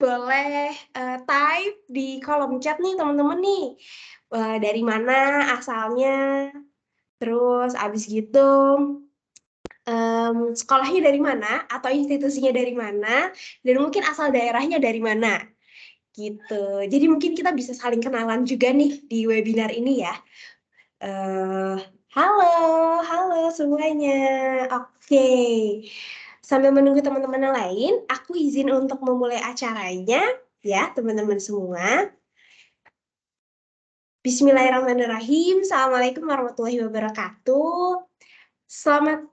boleh type di kolom chat nih teman-teman nih. Dari mana asalnya, terus abis gitu sekolahnya dari mana atau institusinya dari mana, dan mungkin asal daerahnya dari mana gitu. Jadi mungkin kita bisa saling kenalan juga nih di webinar ini ya. Eh, halo, halo semuanya. Oke. Sambil menunggu teman-teman yang lain, aku izin untuk memulai acaranya ya, teman-teman semua. Bismillahirrahmanirrahim. Assalamualaikum warahmatullahi wabarakatuh. Selamat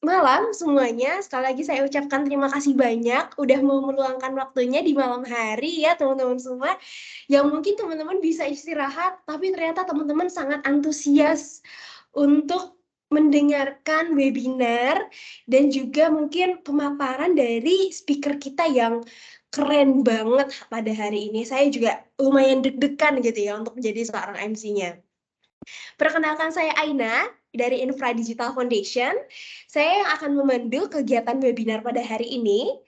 malam semuanya. Sekali lagi saya ucapkan terima kasih banyak udah mau meluangkan waktunya di malam hari ya teman-teman semua. Yang mungkin teman-teman bisa istirahat, tapi ternyata teman-teman sangat antusias untuk mendengarkan webinar dan juga mungkin pemaparan dari speaker kita yang keren banget pada hari ini. Saya juga lumayan deg-degan gitu ya untuk menjadi seorang MC-nya. Perkenalkan, saya Aina dari Infra Digital Foundation. Saya yang akan memandu kegiatan webinar pada hari ini.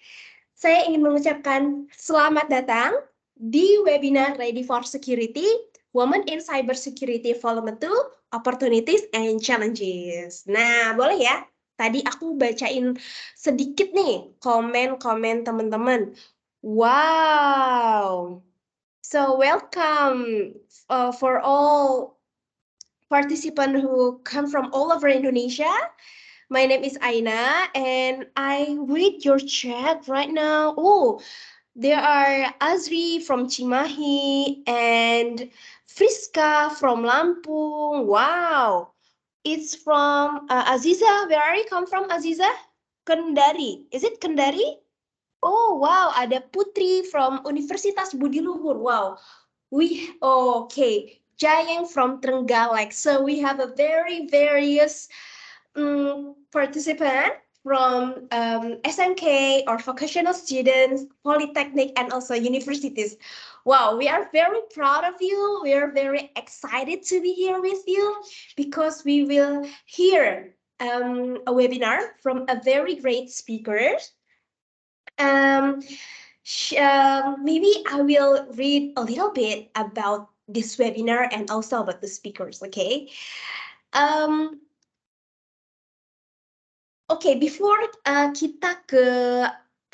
Saya ingin mengucapkan selamat datang di webinar Ready for Security, Women in Cyber Security Volume 2, Opportunities and Challenges. Nah, boleh ya? Tadi aku bacain sedikit nih komen-komen teman-teman. Wow. So welcome for all participants who come from all over Indonesia. My name is Aina, and I read your chat right now. Oh, there are Azri from Cimahi and Friska from Lampung. Wow, it's from Aziza. Where are you come from, Aziza? Kendari. Is it Kendari? Oh, wow. Ada Putri from Universitas Budi Luhur. Wow. Okay. Jayeng from Trenggalek. So we have a very various participant from SMK or vocational students, polytechnic, and also universities. Wow, we are very proud of you. We are very excited to be here with you because we will hear a webinar from a very great speaker. Maybe I will read a little bit about this webinar and also about the speakers, okay? Oke, before kita ke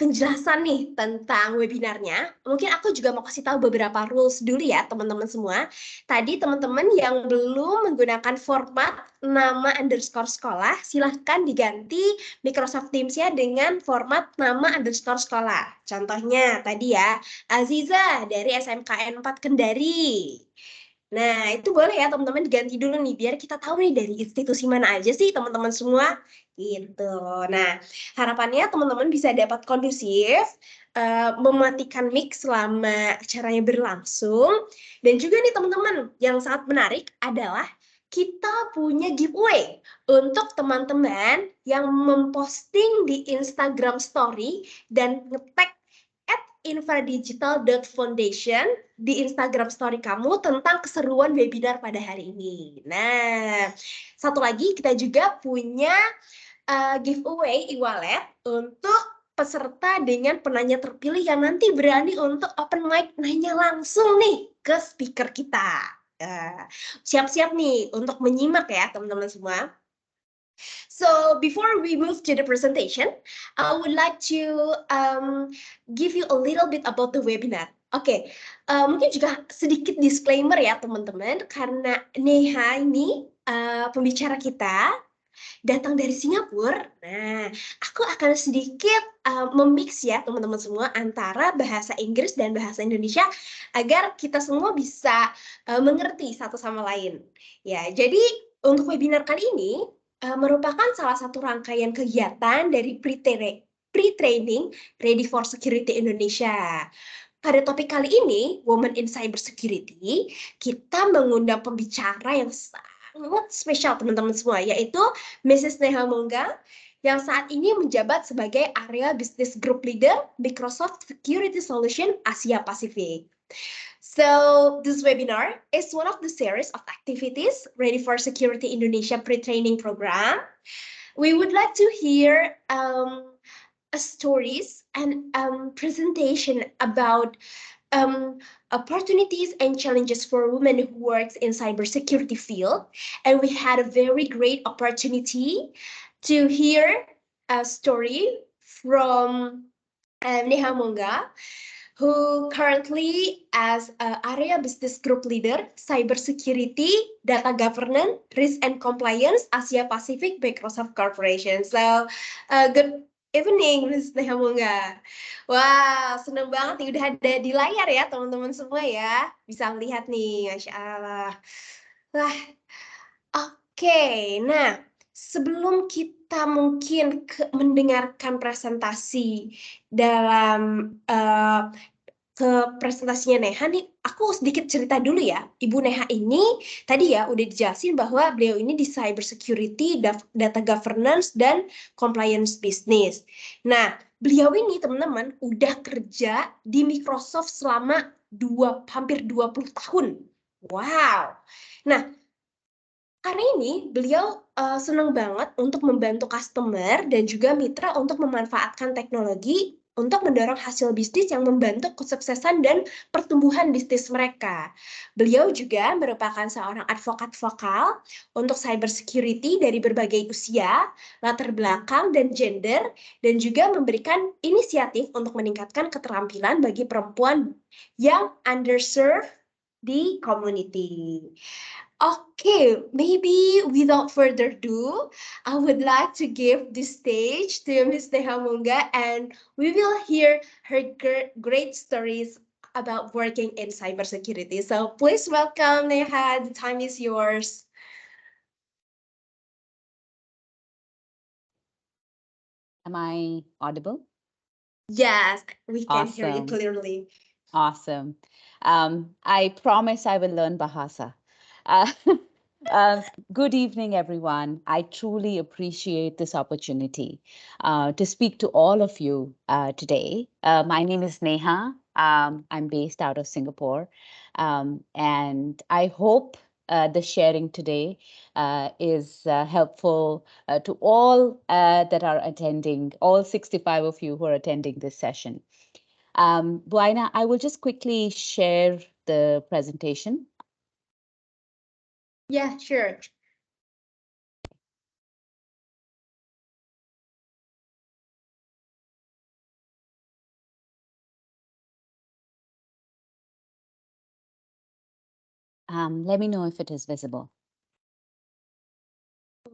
penjelasan nih tentang webinarnya, mungkin aku juga mau kasih tahu beberapa rules dulu ya teman-teman semua. Tadi teman-teman yang belum menggunakan format nama underscore sekolah, silahkan diganti Microsoft Teams-nya dengan format nama underscore sekolah. Contohnya tadi ya, Aziza dari SMKN 4 Kendari. Nah, itu boleh ya teman-teman diganti dulu nih, biar kita tahu nih dari institusi mana aja sih teman-teman semua. Gitu. Nah, harapannya teman-teman bisa dapat kondusif, mematikan mic selama acaranya berlangsung. Dan juga nih teman-teman, yang sangat menarik adalah kita punya giveaway untuk teman-teman yang memposting di Instagram Story dan nge-tag @infradigital.foundation di Instagram Story kamu tentang keseruan webinar pada hari ini. Nah, satu lagi kita juga punya giveaway e-wallet untuk peserta dengan penanya terpilih yang nanti berani untuk open mic nanya langsung nih ke speaker kita. Siap-siap nih untuk menyimak ya teman-teman semua. So before we move to the presentation, I would like to give you a little bit about the webinar. Oke, mungkin juga sedikit disclaimer ya teman-teman, karena Neha ini pembicara kita datang dari Singapura. Nah, aku akan sedikit memix ya teman-teman semua antara bahasa Inggris dan bahasa Indonesia agar kita semua bisa mengerti satu sama lain. Ya, jadi untuk webinar kali ini merupakan salah satu rangkaian kegiatan dari pre-training Ready for Security Indonesia. Pada topik kali ini, Women in Cyber Security, kita mengundang pembicara yang sangat spesial teman-teman semua, yaitu Mrs. Neha Mongga, yang saat ini menjabat sebagai Area Business Group Leader Microsoft Security Solution Asia Pacific. So this webinar is one of the series of activities Ready for Security Indonesia pre-training program. We would like to hear stories and presentation about opportunities and challenges for women who works in cybersecurity field. And we had a very great opportunity to hear a story from Neha Monga, who currently as area business group leader, cybersecurity, data governance, risk and compliance, Asia Pacific, Microsoft Corporation. So, good evening, Ms. Neha Monga. Wah, seneng banget nih udah ada di layar ya teman-teman semua ya. Bisa melihat nih, Masya Allah. Wah, oke. Nah, sebelum kita mungkin mendengarkan presentasi dalam ke presentasinya Neha nih, aku sedikit cerita dulu ya. Ibu Neha ini tadi ya udah dijelasin bahwa beliau ini di cybersecurity, data governance, dan compliance business. Nah, beliau ini teman-teman udah kerja di Microsoft selama hampir 20 tahun. Wow. Nah, karena ini beliau senang banget untuk membantu customer dan juga mitra untuk memanfaatkan teknologi untuk mendorong hasil bisnis yang membantu kesuksesan dan pertumbuhan bisnis mereka. Beliau juga merupakan seorang advokat vokal untuk cybersecurity dari berbagai usia, latar belakang, dan gender, dan juga memberikan inisiatif untuk meningkatkan keterampilan bagi perempuan yang underserved di community. Okay, maybe without further ado, I would like to give the stage to Ms. Neha Munga, and we will hear her great stories about working in cybersecurity. So please welcome Neha. The time is yours. Am I audible? Yes, we can hear you Awesome. clearly. Awesome. I promise I will learn Bahasa. Uh, good evening, everyone. I truly appreciate this opportunity to speak to all of you today. My name is Neha. I'm based out of Singapore. And I hope the sharing today is helpful to all that are attending, all 65 of you who are attending this session. Buaina, I will just quickly share the presentation. Yeah, sure. Let me know if it is visible.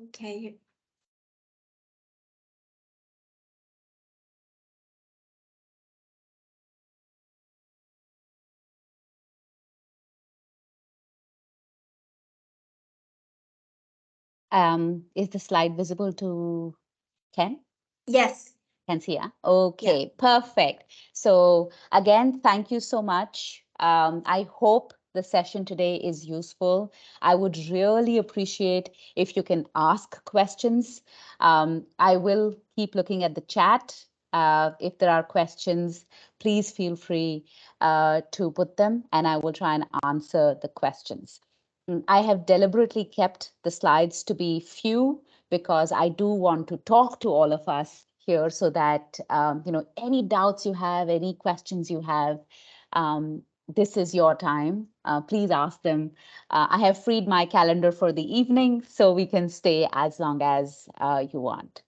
Okay. Is the slide visible to Ken? Yes. Can see, yeah? Okay, perfect. So again, thank you so much. I hope the session today is useful. I would really appreciate if you can ask questions. I will keep looking at the chat. If there are questions, please feel free to put them and I will try and answer the questions. I have deliberately kept the slides to be few because I do want to talk to all of us here so that any doubts you have, any questions you have, this is your time. Please ask them. I have freed my calendar for the evening so we can stay as long as you want.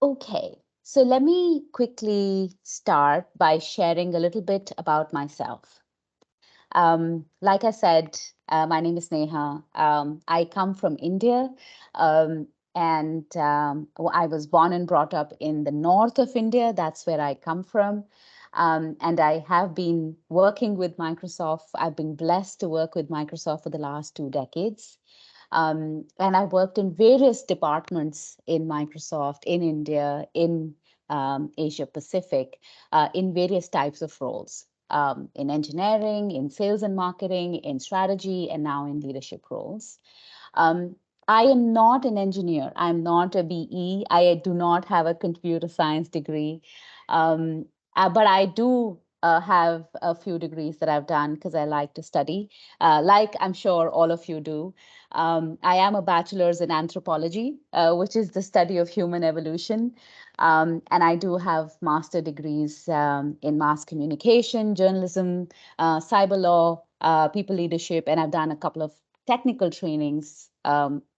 Okay, so let me quickly start by sharing a little bit about myself. Like I said, my name is Neha. I come from India, and I was born and brought up in the north of India. That's where I come from. And I have been working with Microsoft. I've been blessed to work with Microsoft for the last 2 decades. And I've worked in various departments in Microsoft, in India, in Asia Pacific, in various types of roles. In engineering, in sales and marketing, in strategy, and now in leadership roles. I am not an engineer. I'm not a BE. I do not have a computer science degree. But I do have a few degrees that I've done because I like to study, like I'm sure all of you do. I am a bachelor's in anthropology, which is the study of human evolution. And I do have master degrees in mass communication, journalism, cyber law, people leadership, and I've done a couple of technical trainings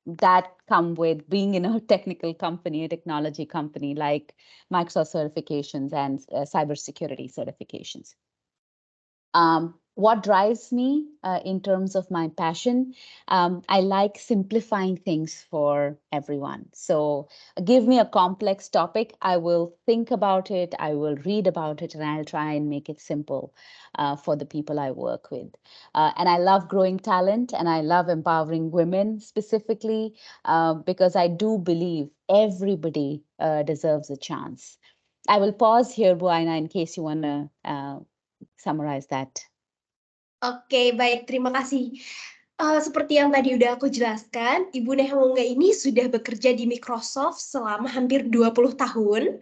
that come with being in a technical company, a technology company, like Microsoft certifications and cybersecurity certifications. What drives me in terms of my passion? I like simplifying things for everyone. So give me a complex topic, I will think about it, I will read about it, and I'll try and make it simple for the people I work with. And I love growing talent, and I love empowering women specifically because I do believe everybody deserves a chance. I will pause here, Buaina, in case you want to summarize that. Oke, baik. Terima kasih. Seperti yang tadi udah aku jelaskan, Ibu Neha Wongga ini sudah bekerja di Microsoft selama hampir 20 tahun.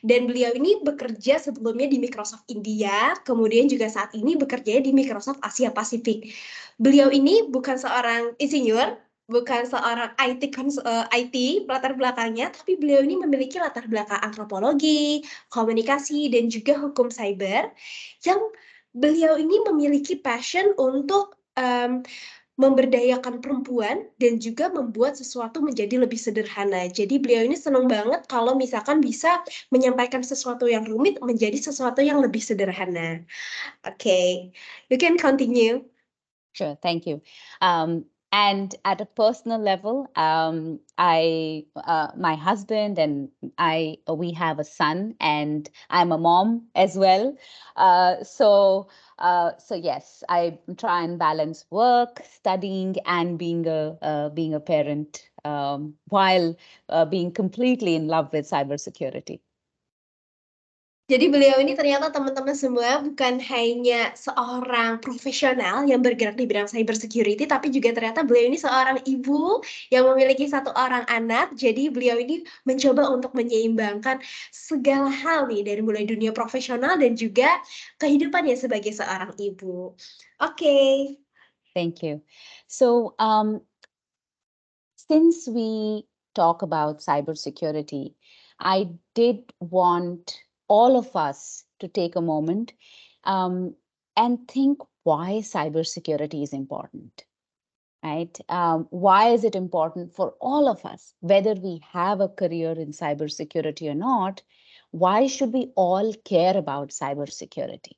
Dan beliau ini bekerja sebelumnya di Microsoft India, kemudian juga saat ini bekerja di Microsoft Asia Pasifik. Beliau ini bukan seorang insinyur, bukan seorang IT latar belakangnya, tapi beliau ini memiliki latar belakang antropologi, komunikasi, dan juga hukum cyber, yang beliau ini memiliki passion untuk memberdayakan perempuan dan juga membuat sesuatu menjadi lebih sederhana. Jadi beliau ini senang banget kalau misalkan bisa menyampaikan sesuatu yang rumit menjadi sesuatu yang lebih sederhana. Okay, you can continue. Sure, thank you. And at a personal level, my husband and we have a son, and I'm a mom as well. So yes, I try and balance work, studying, and being a parent while being completely in love with cybersecurity. Jadi beliau ini ternyata teman-teman semua bukan hanya seorang profesional yang bergerak di bidang cyber security, tapi juga ternyata beliau ini seorang ibu yang memiliki satu orang anak. Jadi beliau ini mencoba untuk menyeimbangkan segala hal nih dari mulai dunia profesional dan juga kehidupannya sebagai seorang ibu. Oke. Thank you. So since we talk about cybersecurity, I did want all of us to take a moment and think why cybersecurity is important, right? Why is it important for all of us, whether we have a career in cybersecurity or not? Why should we all care about cybersecurity?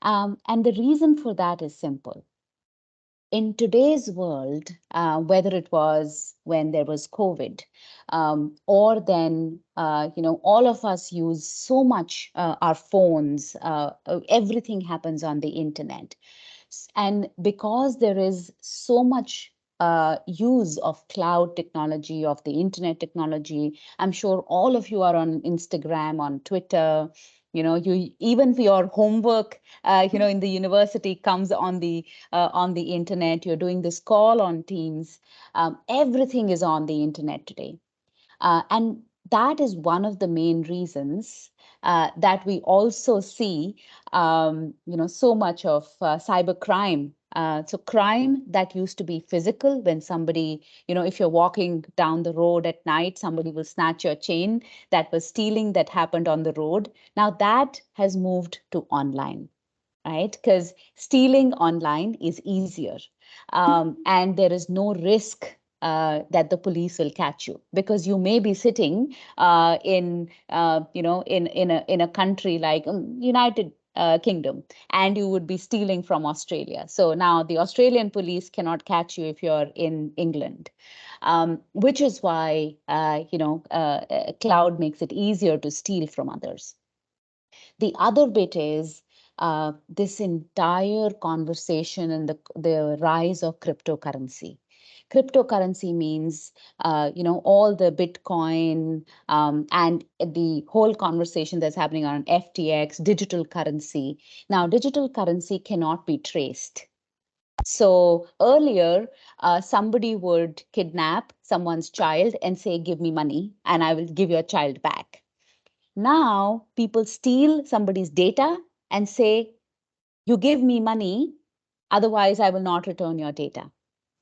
And the reason for that is simple. In today's world, whether it was when there was COVID, or then, all of us use so much our phones, everything happens on the internet. And because there is so much use of cloud technology, of the internet technology, I'm sure all of you are on Instagram, on Twitter. You even for your homework, in the university comes on the internet. You're doing this call on Teams. Everything is on the internet today, and that is one of the main reasons that we also see, so much of cyber crime. So crime that used to be physical, when somebody, if you're walking down the road at night, somebody will snatch your chain. That was stealing that happened on the road. Now that has moved to online, right? Because stealing online is easier, and there is no risk that the police will catch you, because you may be sitting in a country like United Kingdom, and you would be stealing from Australia. So now the Australian police cannot catch you if you're in England, which is why cloud makes it easier to steal from others. The other bit is this entire conversation and the rise of cryptocurrency. Cryptocurrency means, all the Bitcoin and the whole conversation that's happening on FTX, digital currency. Now, digital currency cannot be traced. So earlier, somebody would kidnap someone's child and say, give me money and I will give your child back. Now, people steal somebody's data and say, you give me money, otherwise I will not return your data.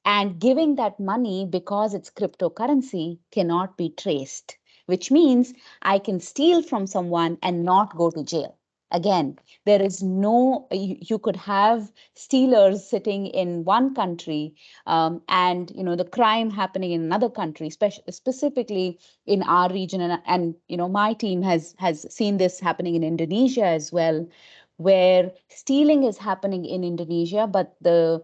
And giving that money, because it's cryptocurrency, cannot be traced, which means I can steal from someone and not go to jail. Again, there is no, you could have stealers sitting in one country, and the crime happening in another country, specifically in our region. And my team has seen this happening in Indonesia as well, where stealing is happening in Indonesia, but the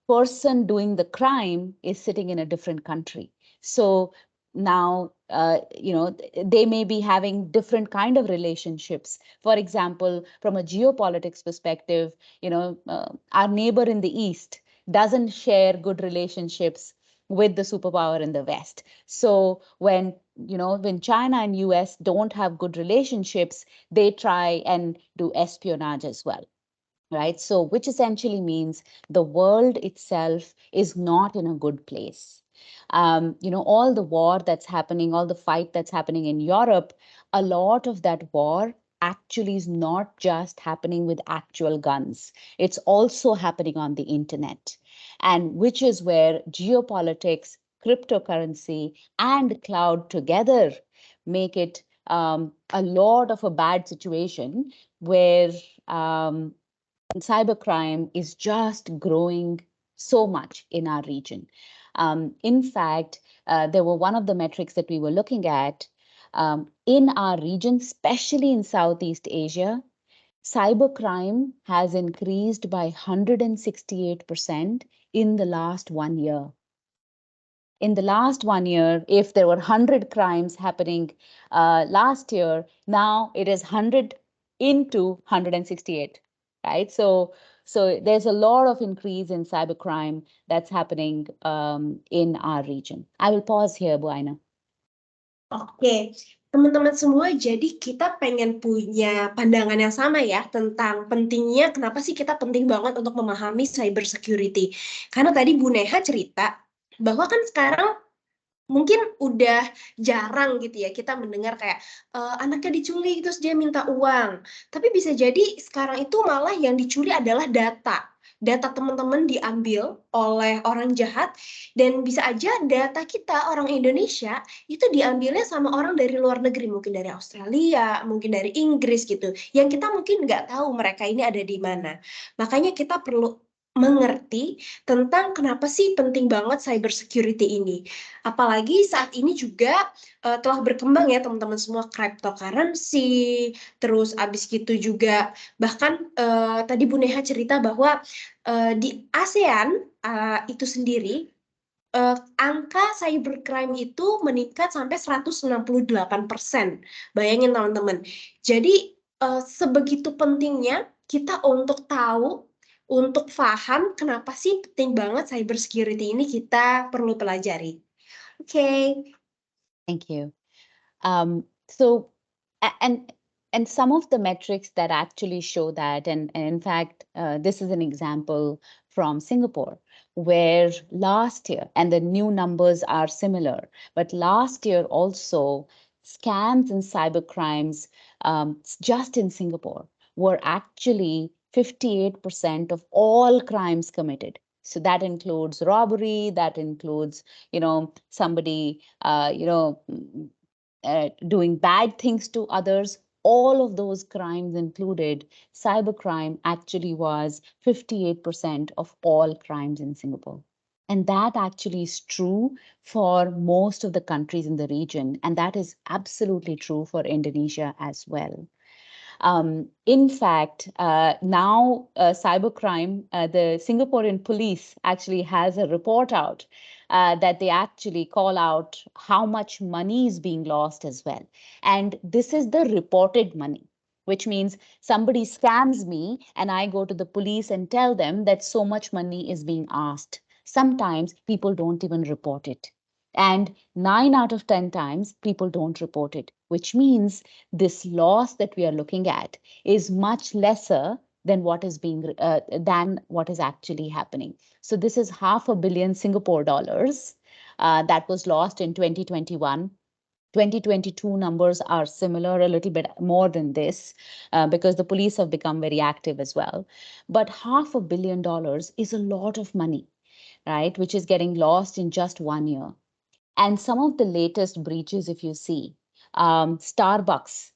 person doing the crime is sitting in a different country. So now, they may be having different kind of relationships. For example, from a geopolitics perspective, our neighbor in the East doesn't share good relationships with the superpower in the West. So when China and US don't have good relationships, they try and do espionage as well. Right. So, which essentially means the world itself is not in a good place. All the war that's happening, all the fight that's happening in Europe, a lot of that war actually is not just happening with actual guns. It's also happening on the internet, and which is where geopolitics, cryptocurrency, and cloud together make it a lot of a bad situation where cybercrime is just growing so much in our region. In fact, there were one of the metrics that we were looking at in our region, especially in Southeast Asia. Cybercrime has increased by 168% in the last 1 year. In the last 1 year, if there were 100 crimes happening last year, now it is 100 into 168, right? So there's a lot of increase in cybercrime that's happening in our region. I will pause here, Bu Aina. Oke, teman-teman semua, jadi kita pengen punya pandangan yang sama ya tentang pentingnya, kenapa sih kita penting banget untuk memahami cyber security. Karena tadi Bu Neha cerita bahwa kan sekarang mungkin udah jarang gitu ya kita mendengar kayak anaknya diculik terus dia minta uang. Tapi bisa jadi sekarang itu malah yang dicuri adalah data. Data teman-teman diambil oleh orang jahat, dan bisa aja data kita orang Indonesia itu diambilnya sama orang dari luar negeri, mungkin dari Australia, mungkin dari Inggris gitu, yang kita mungkin nggak tahu mereka ini ada di mana. Makanya kita perlu mengerti tentang kenapa sih penting banget cyber security ini. Apalagi saat ini juga telah berkembang ya teman-teman semua, cryptocurrency, terus abis gitu juga bahkan tadi Bu Neha cerita bahwa di ASEAN itu sendiri angka cybercrime itu meningkat sampai 168%. Bayangin teman-teman. Jadi sebegitu pentingnya kita untuk tahu, untuk paham kenapa sih penting banget cyber security ini kita perlu pelajari. Okay. Thank you. So, and some of the metrics that actually show that, and in fact, this is an example from Singapore, where last year, and the new numbers are similar, but last year also, scams and cyber crimes just in Singapore were actually 58% of all crimes committed. So that includes robbery, that includes, somebody, doing bad things to others. All of those crimes included, cybercrime actually was 58% of all crimes in Singapore. And that actually is true for most of the countries in the region. And that is absolutely true for Indonesia as well. In fact, now cybercrime, the Singaporean police actually has a report out that they actually call out how much money is being lost as well. And this is the reported money, which means somebody scams me and I go to the police and tell them that so much money is being asked. Sometimes people don't even report it. And 9 out of 10 times, people don't report it, which means this loss that we are looking at is much lesser than what is actually happening. So this is $500 million Singapore dollars that was lost in 2021. 2022 numbers are similar, a little bit more than this, because the police have become very active as well. But $500 million is a lot of money. right, which is getting lost in just 1 year. And some of the latest breaches, if you see, Starbucks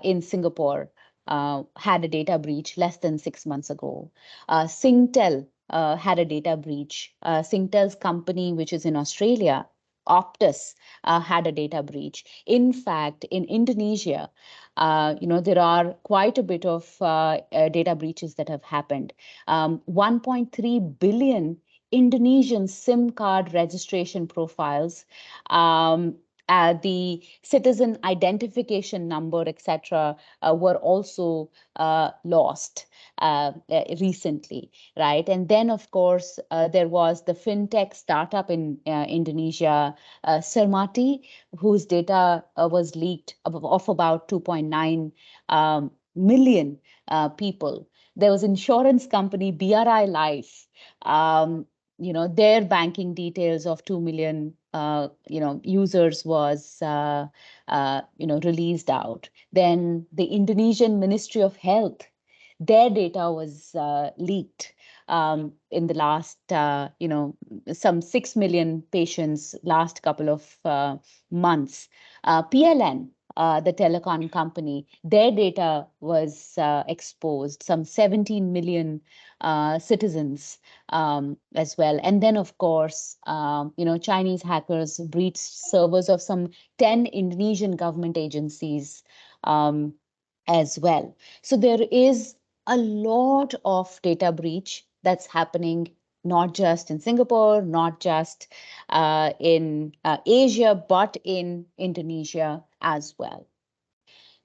in Singapore had a data breach less than 6 months ago. Singtel had a data breach. Singtel's company, which is in Australia, Optus, had a data breach. In fact, in Indonesia, there are quite a bit of data breaches that have happened. 1.3 billion Indonesian SIM card registration profiles, the citizen identification number, etc., were also lost recently, right? And then, of course, there was the fintech startup in Indonesia, Sermati, whose data was leaked of about 2.9 million people. There was insurance company BRI Life. Their banking details of 2 million users was released out. Then the Indonesian Ministry of Health, their data was leaked in the last some 6 million patients last couple of months. PLN, the telecom company, their data was exposed, some 17 million citizens as well. And then, of course, Chinese hackers breached servers of some 10 Indonesian government agencies as well. So there is a lot of data breach that's happening, not just in Singapore, not just in Asia, but in Indonesia as well.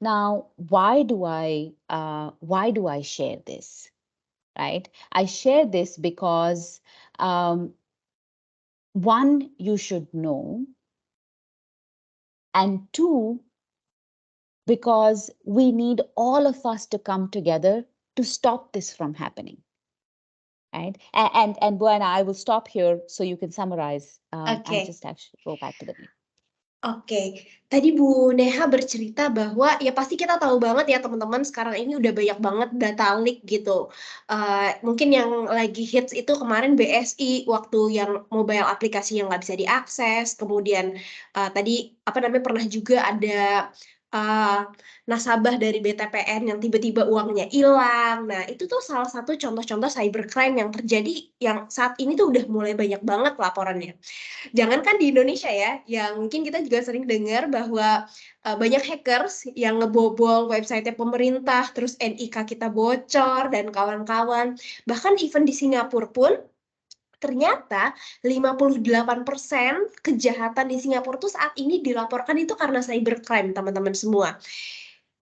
Now, why do I share this? Right? I share this because one, you should know, and two, because we need all of us to come together to stop this from happening. Right? And Buena, I will stop here so you can summarize and just actually go back to the meeting. Oke, tadi Bu Neha bercerita bahwa ya pasti kita tahu banget ya teman-teman sekarang ini udah banyak banget data leak gitu. Mungkin yang lagi hits itu kemarin BSI waktu yang mobile aplikasi yang nggak bisa diakses. Kemudian tadi pernah juga ada nasabah dari BTPN yang tiba-tiba uangnya hilang. Nah, itu tuh salah satu contoh-contoh cybercrime yang terjadi yang saat ini tuh udah mulai banyak banget laporannya. Jangankan di Indonesia ya, yang mungkin kita juga sering dengar bahwa banyak hackers yang ngebobol website pemerintah, terus NIK kita bocor dan kawan-kawan. Bahkan even di Singapura pun ternyata 58% kejahatan di Singapura tuh saat ini dilaporkan itu karena cybercrime, teman-teman semua.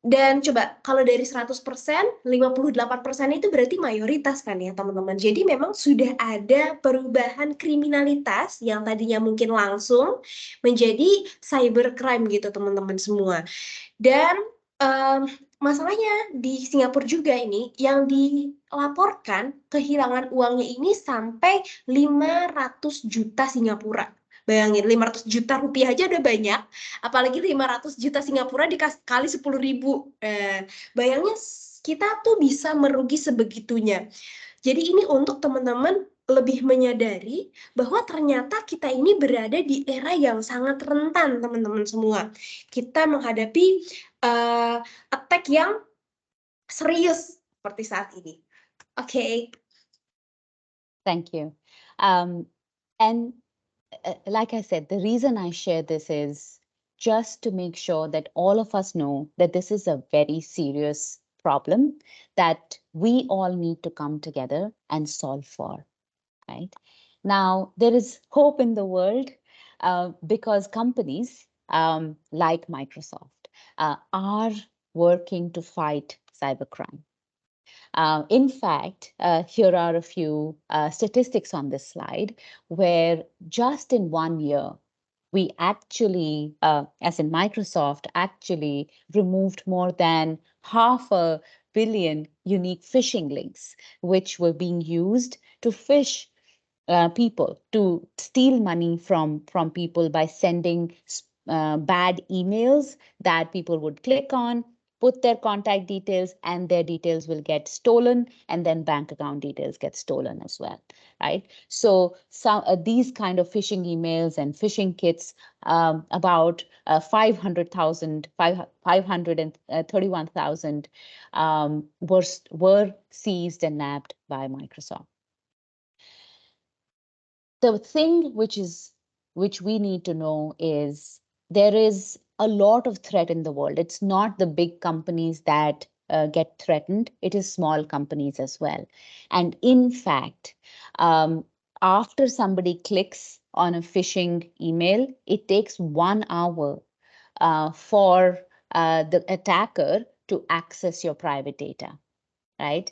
Dan coba kalau dari 100%, 58% itu berarti mayoritas kan ya teman-teman. Jadi memang sudah ada perubahan kriminalitas yang tadinya mungkin langsung menjadi cybercrime gitu teman-teman semua. Dan masalahnya di Singapura juga ini yang dilaporkan kehilangan uangnya ini sampai 500 juta Singapura. Bayangin 500 juta rupiah aja udah banyak, apalagi 500 juta Singapura dikali 10.000. Bayangnya kita tuh bisa merugi sebegitunya. Jadi ini untuk teman-teman lebih menyadari bahwa ternyata kita ini berada di era yang sangat rentan teman-teman semua. Kita menghadapi attack yang serius seperti saat ini. Okay. Thank you. And like I said, the reason I share this is just to make sure that all of us know that this is a very serious problem that we all need to come together and solve for, right? Now, there is hope in the world because companies like Microsoft are working to fight cybercrime. In fact, here are a few statistics on this slide where just in 1 year, we actually, as in Microsoft, actually removed more than 500 million unique phishing links, which were being used to phish people, to steal money from people by sending bad emails that people would click on put their contact details, and their details will get stolen, and then bank account details get stolen as well, right? So these kind of phishing emails and phishing kits, about 531,000 were seized and nabbed by Microsoft. The thing which we need to know is there is a lot of threat in the world. It's not the big companies that get threatened. It is small companies as well. And in fact, after somebody clicks on a phishing email, it takes 1 hour for the attacker to access your private data, right?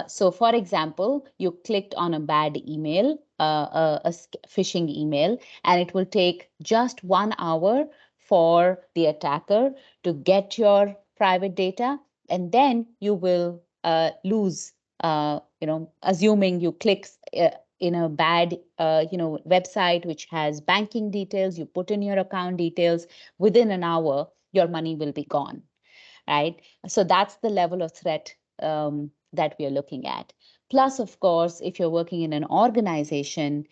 So for example, you clicked on a bad email, a phishing email, and it will take just 1 hour for the attacker to get your private data, and then you will lose, assuming you click in a bad, website which has banking details, you put in your account details, within an hour, your money will be gone, right? So that's the level of threat that we are looking at. Plus, of course, if you're working in an organization,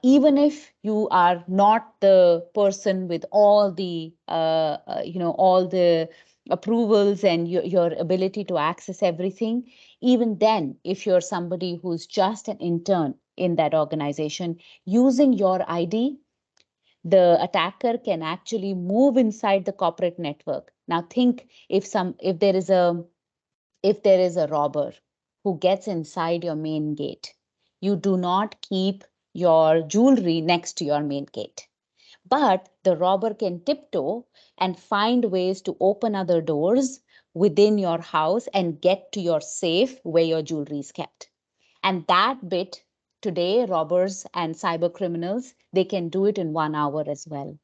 even if you are not the person with all the, all the approvals and your ability to access everything, even then, if you're somebody who's just an intern in that organization, using your ID, the attacker can actually move inside the corporate network. Now think if there is a robber who gets inside your main gate, you do not keep your jewelry next to your main gate. But the robber can tiptoe and find ways to open other doors within your house and get to your safe where your jewelry is kept. And that bit, today, robbers and cyber criminals, they can do it in 1 hour as well,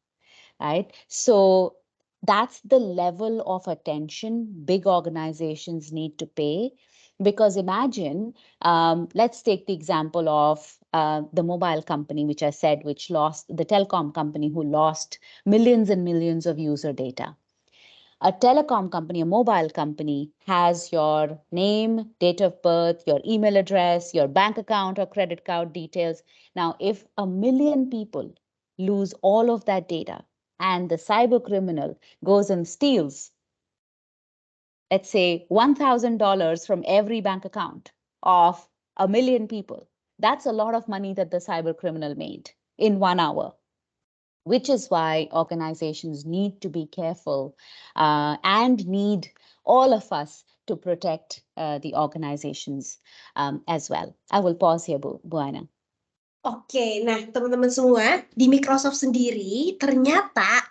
right? So that's the level of attention big organizations need to pay. Because imagine, let's take the example of the mobile company, which I said, which lost, the telecom company who lost millions and millions of user data. A telecom company, a mobile company, has your name, date of birth, your email address, your bank account or credit card details. Now, if 1 million people lose all of that data and the cyber criminal goes and steals, let's say, $1,000 from every bank account of 1 million people, that's a lot of money that the cyber criminal made in 1 hour. Which is why organizations need to be careful and need all of us to protect the organizations as well. I will pause here, Bu Ana. Oke, nah teman-teman semua, di Microsoft sendiri ternyata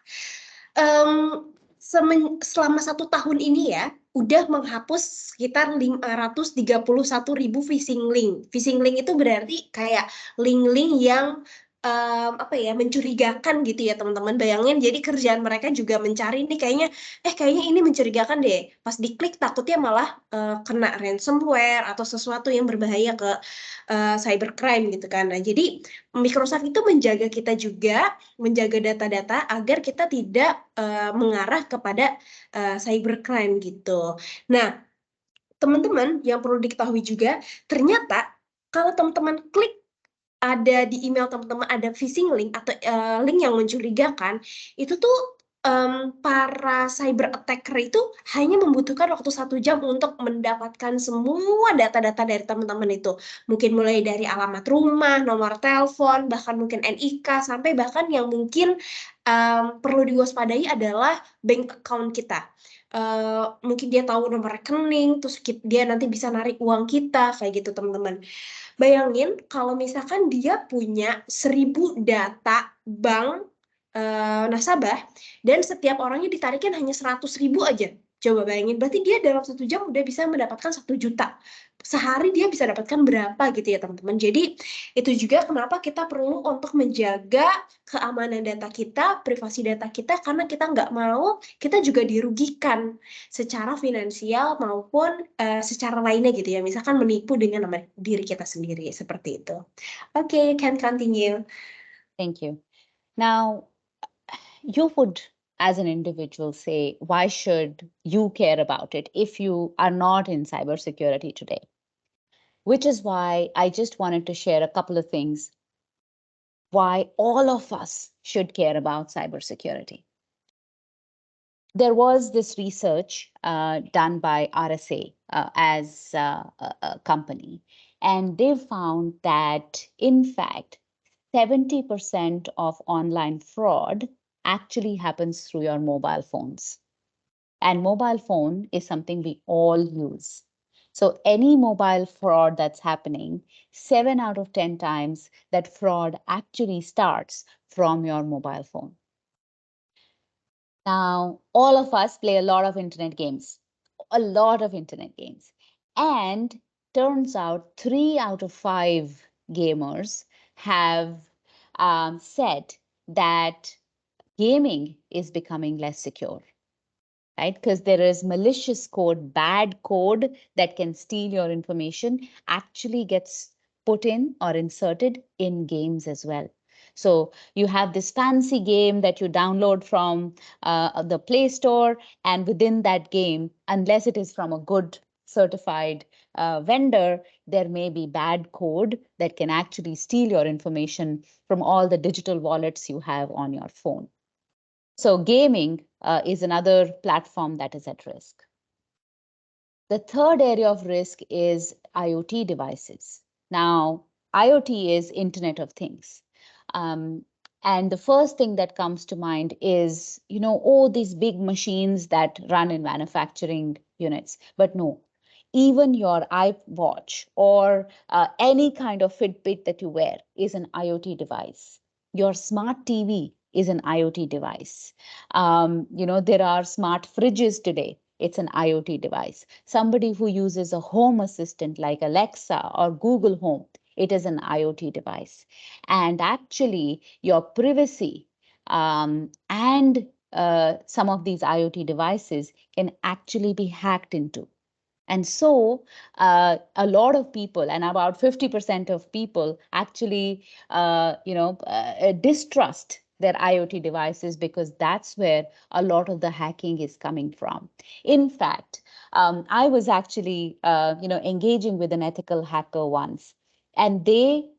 selama 1 tahun ini ya, udah menghapus sekitar 531.000 phishing link. Phishing link itu berarti kayak link-link yang mencurigakan gitu ya teman-teman. Bayangin, jadi kerjaan mereka juga mencari nih kayaknya ini mencurigakan deh. Pas diklik takutnya malah kena ransomware atau sesuatu yang berbahaya ke cybercrime gitu kan. Nah, jadi Microsoft itu menjaga kita juga, menjaga data-data agar kita tidak mengarah kepada cybercrime gitu. Nah, teman-teman yang perlu diketahui juga, ternyata kalau teman-teman klik ada di email teman-teman ada phishing link atau link yang mencurigakan, itu tuh para cyber attacker itu hanya membutuhkan waktu 1 jam untuk mendapatkan semua data-data dari teman-teman itu. Mungkin mulai dari alamat rumah, nomor telepon, bahkan mungkin NIK, sampai bahkan yang mungkin perlu diwaspadai adalah bank account kita. Mungkin dia tahu nomor rekening, terus dia nanti bisa narik uang kita, kayak gitu teman-teman. Bayangin kalau misalkan dia punya 1.000 data bank nasabah dan setiap orangnya ditarikin hanya 100.000 aja. Coba bayangin, berarti dia dalam 1 jam udah bisa mendapatkan 1 juta. Sehari dia bisa dapatkan berapa gitu ya teman-teman. Jadi itu juga kenapa kita perlu untuk menjaga keamanan data kita, privasi data kita, karena kita nggak mau kita juga dirugikan secara finansial maupun secara lainnya gitu ya. Misalkan menipu dengan nama diri kita sendiri seperti itu. Okay, you can continue. Thank you. Now, you would as an individual say, why should you care about it if you are not in cybersecurity today? Which is why I just wanted to share a couple of things why all of us should care about cybersecurity. There was this research done by RSA as a company, and they found that, in fact, 70% of online fraud actually happens through your mobile phones. And mobile phone is something we all use. So any mobile fraud that's happening, 7 out of 10 times that fraud actually starts from your mobile phone. Now, all of us play a lot of internet games, a lot of internet games. And turns out 3 out of 5 gamers have said that gaming is becoming less secure, right? Because there is malicious code, bad code that can steal your information, actually gets put in or inserted in games as well. So you have this fancy game that you download from the Play Store, and within that game, unless it is from a good certified vendor, there may be bad code that can actually steal your information from all the digital wallets you have on your phone. So gaming is another platform that is at risk. The third area of risk is IoT devices. Now, IoT is Internet of Things. And the first thing that comes to mind is, these big machines that run in manufacturing units. But no, even your iWatch or any kind of Fitbit that you wear is an IoT device. Your smart TV is an IoT device. There are smart fridges today. It's an IoT device. Somebody who uses a home assistant like Alexa or Google Home, it is an IoT device. And actually, your privacy and some of these IoT devices can actually be hacked into. And so a lot of people, and about 50% of people actually, distrust their IoT devices because that's where a lot of the hacking is coming from. In fact, I was actually, engaging with an ethical hacker once, and they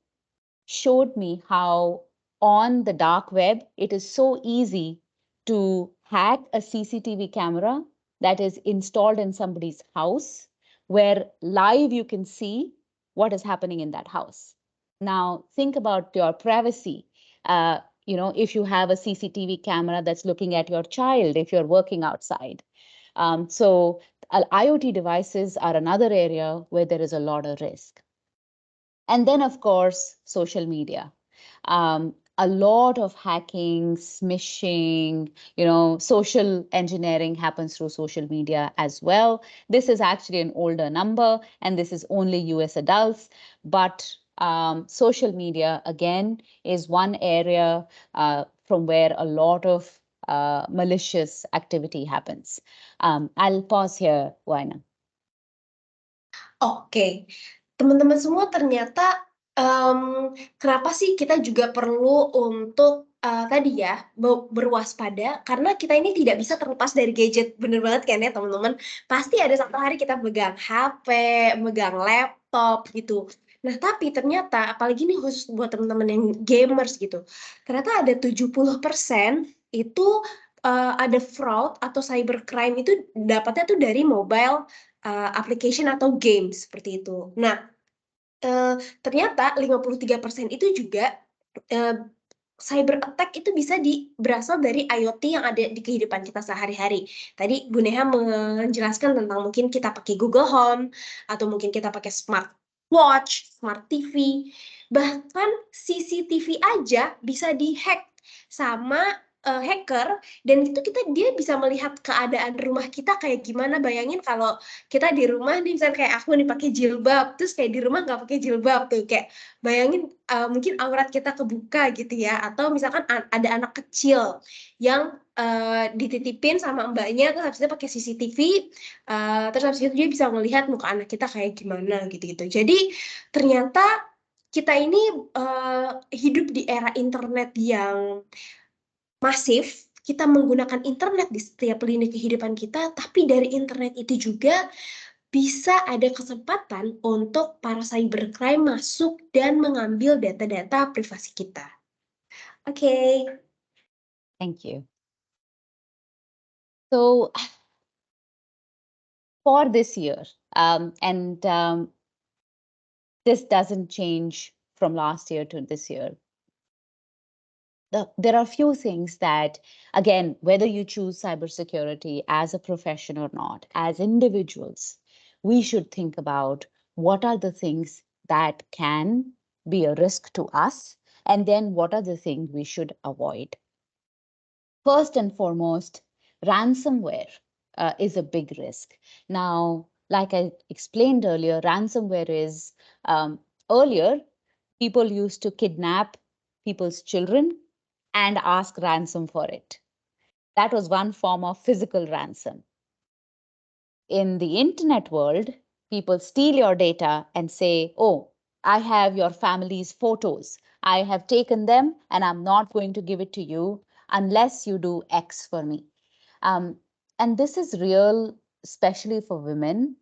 showed me how on the dark web, it is so easy to hack a CCTV camera that is installed in somebody's house, where live you can see what is happening in that house. Now, think about your privacy. If you have a CCTV camera that's looking at your child, if you're working outside. So IoT devices are another area where there is a lot of risk. And then, of course, social media. A lot of hacking, smishing, social engineering happens through social media as well. This is actually an older number, and this is only US adults. But social media, again, is one area from where a lot of malicious activity happens. I'll pause here, Waina. Oke, teman-teman semua ternyata kenapa sih kita juga perlu untuk tadi ya berwaspada, karena kita ini tidak bisa terlepas dari gadget, bener banget kan ya teman-teman. Pasti ada satu hari kita megang HP, megang laptop gitu. Nah tapi ternyata, apalagi nih khusus buat teman-teman yang gamers gitu, ternyata ada 70% itu ada fraud atau cybercrime itu dapatnya tuh dari mobile application atau game seperti itu. Nah, ternyata 53% itu juga cyber attack itu bisa berasal dari IoT yang ada di kehidupan kita sehari-hari. Tadi Bu Neha menjelaskan tentang mungkin kita pakai Google Home, atau mungkin kita pakai smart watch, smart TV, bahkan CCTV aja bisa dihack sama hacker, dan itu dia bisa melihat keadaan rumah kita kayak gimana. Bayangin kalau kita di rumah nih, misalnya kayak aku nih pakai jilbab, terus kayak di rumah nggak pakai jilbab tuh, kayak bayangin mungkin aurat kita kebuka gitu ya, atau misalkan ada anak kecil yang dititipin sama mbaknya, terus habis itu pakai CCTV, terus habis itu dia bisa melihat muka anak kita kayak gimana gitu-gitu. Jadi ternyata kita ini hidup di era internet yang masif, kita menggunakan internet di setiap lini kehidupan kita, tapi dari internet itu juga bisa ada kesempatan untuk para cybercrime masuk dan mengambil data-data privasi kita. Oke. Thank you. So for this year, this doesn't change from last year to this year. There are a few things that, again, whether you choose cybersecurity as a profession or not, as individuals, we should think about what are the things that can be a risk to us, and then what are the things we should avoid. First and foremost, ransomware is a big risk. Now, like I explained earlier, ransomware is earlier, people used to kidnap people's children and ask ransom for it. That was one form of physical ransom. In the internet world, people steal your data and say, oh, I have your family's photos. I have taken them and I'm not going to give it to you unless you do X for me. And this is real, especially for women,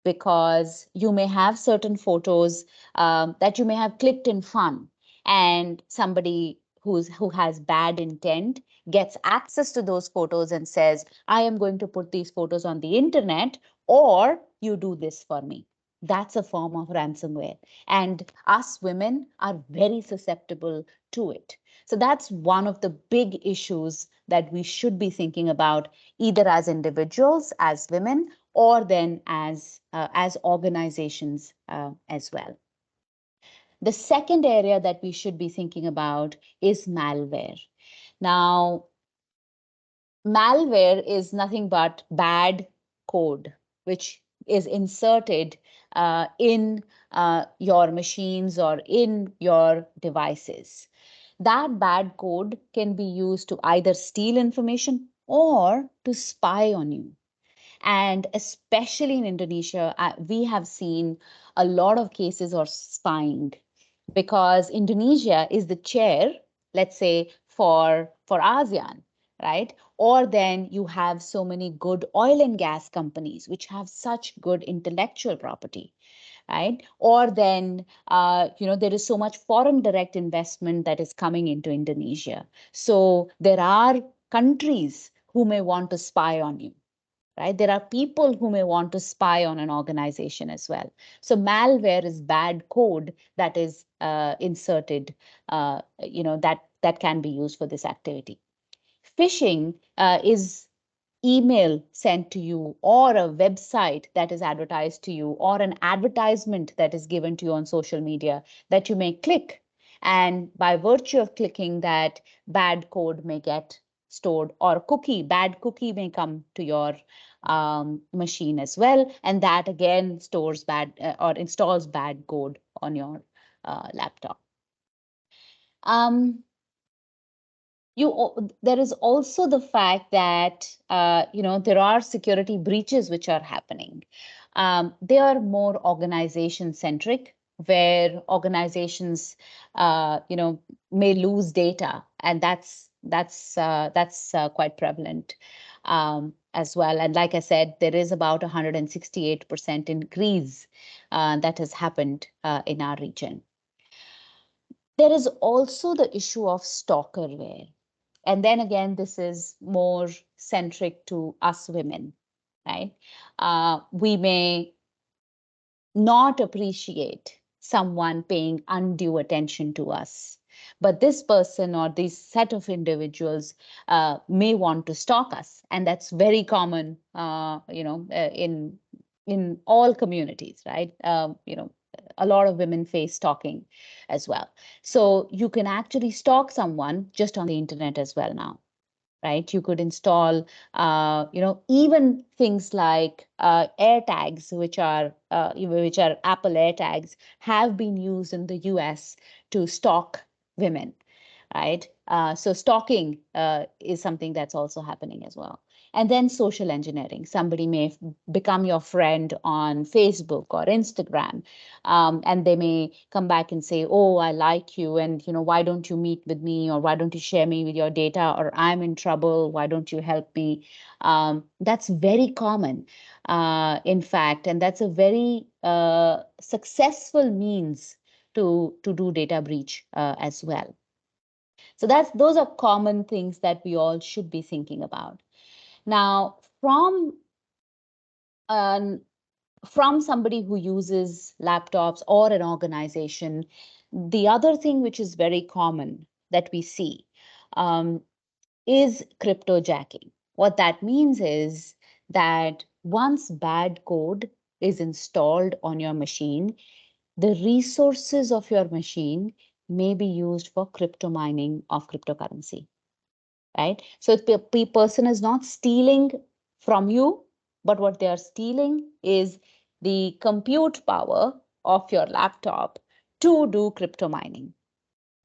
because you may have certain photos that you may have clicked in fun, and somebody who has bad intent gets access to those photos and says, I am going to put these photos on the internet, or you do this for me. That's a form of ransomware. And us women are very susceptible to it. So that's one of the big issues that we should be thinking about, either as individuals, as women, or then as organizations as well. The second area that we should be thinking about is malware. Now, malware is nothing but bad code, which is inserted in your machines or in your devices. That bad code can be used to either steal information or to spy on you. And especially in Indonesia, we have seen a lot of cases of spying, because Indonesia is the chair, let's say, for ASEAN, right? Or then you have so many good oil and gas companies which have such good intellectual property, right? Or then, there is so much foreign direct investment that is coming into Indonesia. So there are countries who may want to spy on you, right? There are people who may want to spy on an organization as well. So malware is bad code that is inserted, that can be used for this activity. Phishing is email sent to you, or a website that is advertised to you, or an advertisement that is given to you on social media that you may click. And by virtue of clicking that, bad code may get stored, or bad cookie may come to your machine as well. And that again stores bad or installs bad code on your laptop. There is also the fact that there are security breaches which are happening. They are more organization centric, where organizations may lose data, and that's quite prevalent as well. And like I said, there is about 168% increase that has happened in our region. There is also the issue of stalkerware. And then again, this is more centric to us women, right? We may not appreciate someone paying undue attention to us, but this person or this set of individuals may want to stalk us, and that's very common, in all communities, right? A lot of women face stalking as well. So you can actually stalk someone just on the internet as well now, right? You could install, even things like AirTags, which are Apple AirTags, have been used in the US to stalk women, right? So stalking is something that's also happening as well. And then social engineering. Somebody may become your friend on Facebook or Instagram, and they may come back and say, "Oh, I like you, and why don't you meet with me, or why don't you share me with your data, or I'm in trouble, why don't you help me?" That's very common, in fact, and that's a very successful means to do data breach as well. So those are common things that we all should be thinking about. Now, from somebody who uses laptops or an organization, the other thing which is very common that we see is cryptojacking. What that means is that once bad code is installed on your machine, the resources of your machine may be used for crypto mining of cryptocurrency, right? So if the person is not stealing from you, but what they are stealing is the compute power of your laptop to do crypto mining.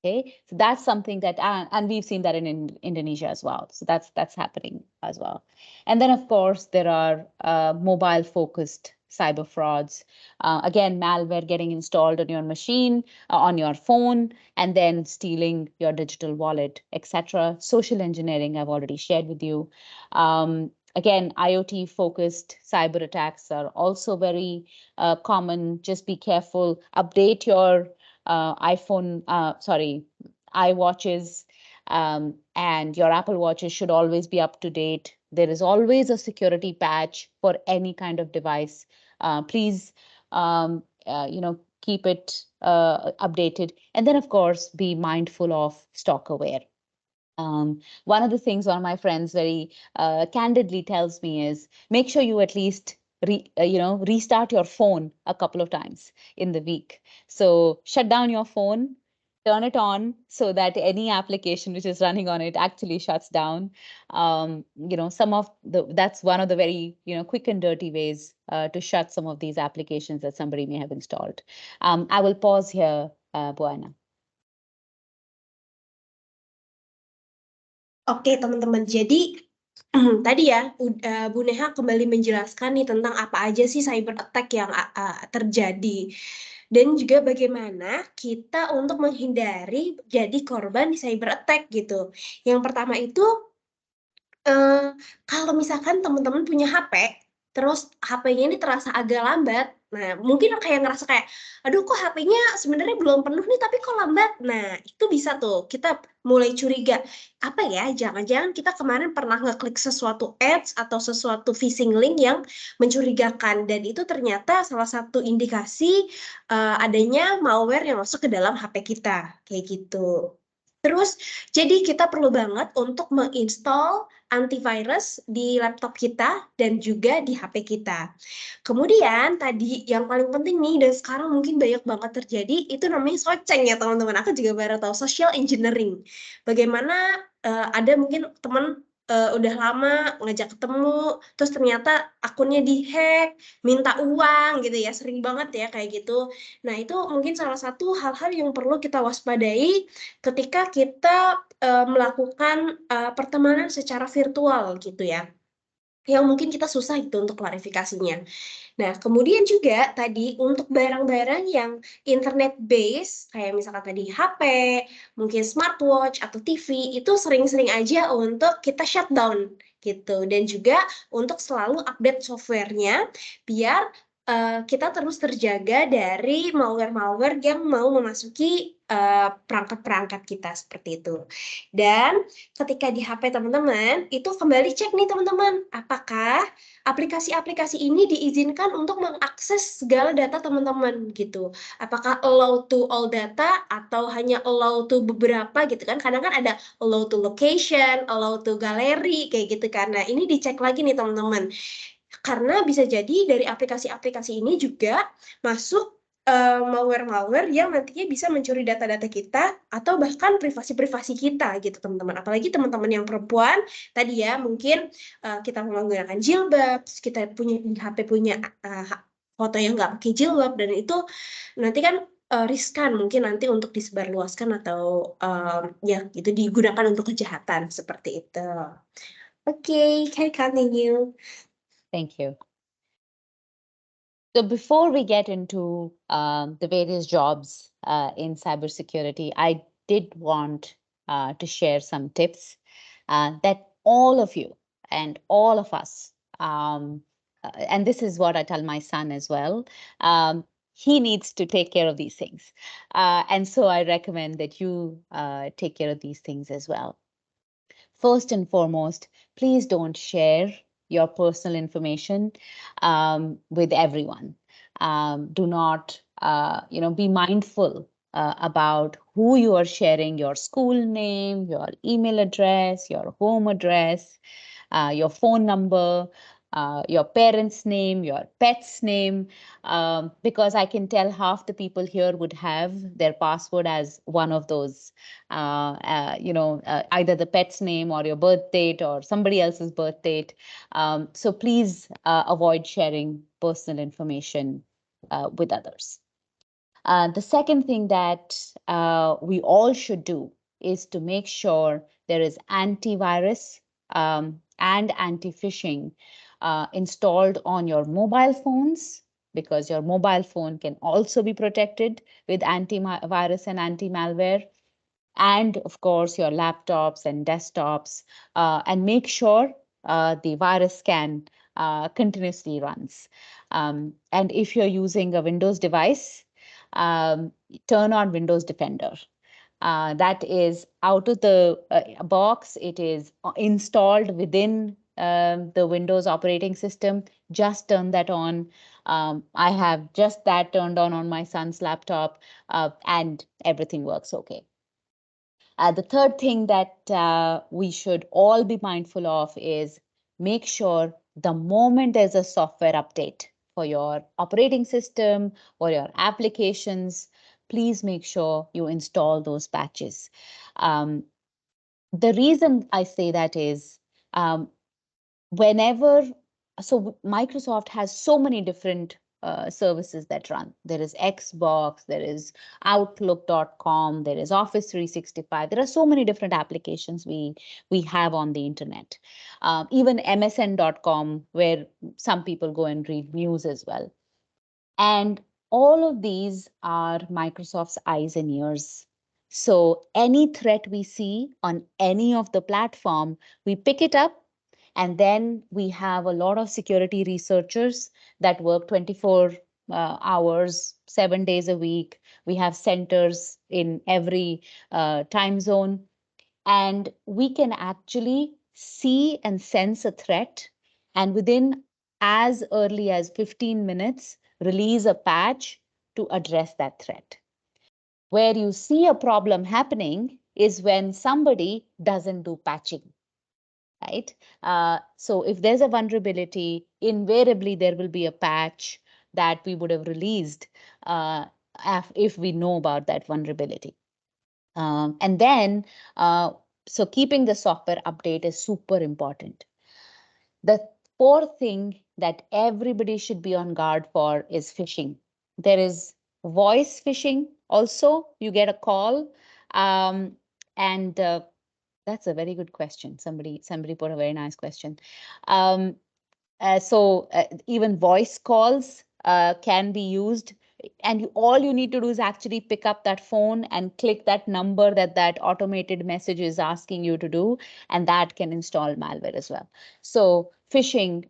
Okay, so that's something that, and we've seen that in Indonesia as well. So that's happening as well. And then, of course, there are mobile-focused cyber frauds. Again, malware getting installed on your machine, on your phone, and then stealing your digital wallet, etc. Social engineering, I've already shared with you. Again, IoT-focused cyber attacks are also very common. Just be careful. Update your iWatches, and your Apple Watches should always be up to date. There is always a security patch for any kind of device. Please, keep it updated. And then, of course, be mindful of stock aware. One of the things one of my friends very candidly tells me is make sure you at least restart your phone a couple of times in the week. So shut down your phone, turn it on so that any application which is running on it actually shuts down. That's one of the very quick and dirty ways to shut some of these applications that somebody may have installed. I will pause here, Bu Aina. Oke, teman-teman. Jadi tadi ya, Bu Neha kembali menjelaskan nih tentang apa aja sih cyber attack yang terjadi. Dan juga bagaimana kita untuk menghindari jadi korban di cyber attack gitu. Yang pertama itu, kalau misalkan teman-teman punya HP, terus HP-nya ini terasa agak lambat, nah mungkin kayak ngerasa kayak, aduh kok HP-nya sebenarnya belum penuh nih tapi kok lambat. Nah itu bisa tuh kita mulai curiga, apa ya, jangan-jangan kita kemarin pernah ngeklik sesuatu ads atau sesuatu phishing link yang mencurigakan, dan itu ternyata salah satu indikasi adanya malware yang masuk ke dalam HP kita, kayak gitu. Terus, jadi kita perlu banget untuk menginstal antivirus di laptop kita dan juga di HP kita. Kemudian tadi yang paling penting nih, dan sekarang mungkin banyak banget terjadi, itu namanya soceng ya teman-teman. Aku juga baru tahu, social engineering. Bagaimana ada mungkin teman udah lama ngajak ketemu, terus ternyata akunnya dihack, minta uang gitu ya, sering banget ya kayak gitu. Nah itu mungkin salah satu hal-hal yang perlu kita waspadai ketika kita melakukan pertemanan secara virtual gitu ya, yang mungkin kita susah itu untuk klarifikasinya. Nah, kemudian juga tadi untuk barang-barang yang internet base, kayak misalkan tadi HP, mungkin smartwatch atau TV, itu sering-sering aja untuk kita shutdown gitu. Dan juga untuk selalu update softwarenya biar kita terus terjaga dari malware-malware yang mau memasuki perangkat-perangkat kita seperti itu. Dan ketika di HP teman-teman, itu kembali cek nih teman-teman, apakah aplikasi-aplikasi ini diizinkan untuk mengakses segala data teman-teman gitu. Apakah allow to all data atau hanya allow to beberapa gitu kan. Kadang kan ada allow to location, allow to gallery kayak gitu kan. Nah, ini dicek lagi nih teman-teman. Karena bisa jadi dari aplikasi-aplikasi ini juga masuk malware-malware yang nantinya bisa mencuri data-data kita atau bahkan privasi-privasi kita gitu teman-teman. Apalagi teman-teman yang perempuan tadi ya, mungkin kita menggunakan jilbab, kita punya di HP punya foto yang nggak pakai jilbab, dan itu nanti kan riskan mungkin nanti untuk disebarluaskan atau ya gitu digunakan untuk kejahatan seperti itu. Okay, can continue. Thank you. So before we get into the various jobs in cybersecurity, I did want to share some tips that all of you and all of us, and this is what I tell my son as well, he needs to take care of these things. And so I recommend that you take care of these things as well. First and foremost, please don't share your personal information with everyone. Do not, be mindful about who you are sharing your school name, your email address, your home address, your phone number, your parents' name, your pet's name, because I can tell half the people here would have their password as one of those, either the pet's name or your birth date or somebody else's birth date. So please avoid sharing personal information with others. The second thing that we all should do is to make sure there is antivirus and anti-phishing installed on your mobile phones, because your mobile phone can also be protected with antivirus and anti-malware, and of course your laptops and desktops, and make sure the virus scan continuously runs. And if you're using a Windows device, turn on Windows Defender. That is out of the box. It is installed within the Windows operating system. Just turn that on. I have just that turned on my son's laptop, and everything works okay. The third thing that we should all be mindful of is make sure the moment there's a software update for your operating system or your applications, please make sure you install those patches. Um, the reason I say that is um, whenever, so Microsoft has so many different services that run. There is Xbox, there is Outlook.com, there is Office 365. There are so many different applications we have on the internet. Even MSN.com, where some people go and read news as well. And all of these are Microsoft's eyes and ears. So any threat we see on any of the platform, we pick it up, and then we have a lot of security researchers that work 24 hours, 7 days a week. We have centers in every time zone, and we can actually see and sense a threat, and within as early as 15 minutes release a patch to address that threat. Where you see a problem happening is when somebody doesn't do patching, right? So if there's a vulnerability, invariably there will be a patch that we would have released if we know about that vulnerability. And then, so keeping the software update is super important. The fourth thing that everybody should be on guard for is phishing. There is voice phishing also. You get a call, and that's a very good question. Somebody put a very nice question. Um, so even voice calls can be used, and all you need to do is actually pick up that phone and click that number that automated message is asking you to do, and that can install malware as well. So phishing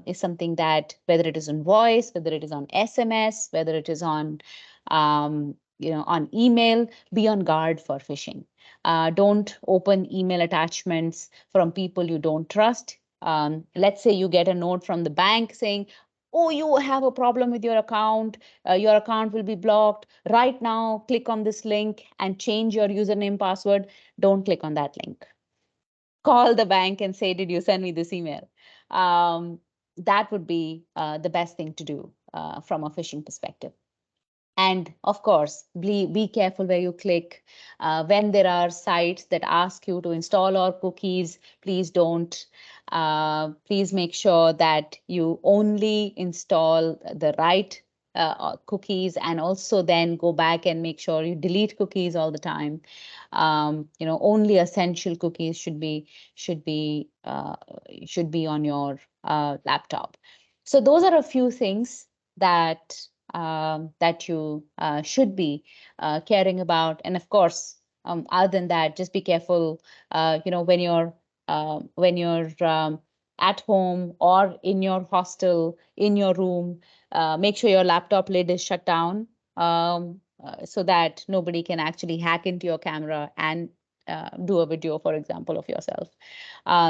is something that, whether it is on voice, whether it is on SMS, whether it is on on email, be on guard for phishing. Don't open email attachments from people you don't trust. Let's say you get a note from the bank saying, oh, you have a problem with your account will be blocked. Right now, click on this link and change your username password. Don't click on that link. Call the bank and say, did you send me this email? That would be the best thing to do from a phishing perspective. And of course, be careful where you click. When there are sites that ask you to install our cookies, please don't. Please make sure that you only install the right cookies, and also then go back and make sure you delete cookies all the time. Only essential cookies should be on your laptop. So those are a few things that you should be caring about. And of course, other than that, just be careful. When you're at home or in your hostel, in your room, make sure your laptop lid is shut down, so that nobody can actually hack into your camera and do a video, for example, of yourself.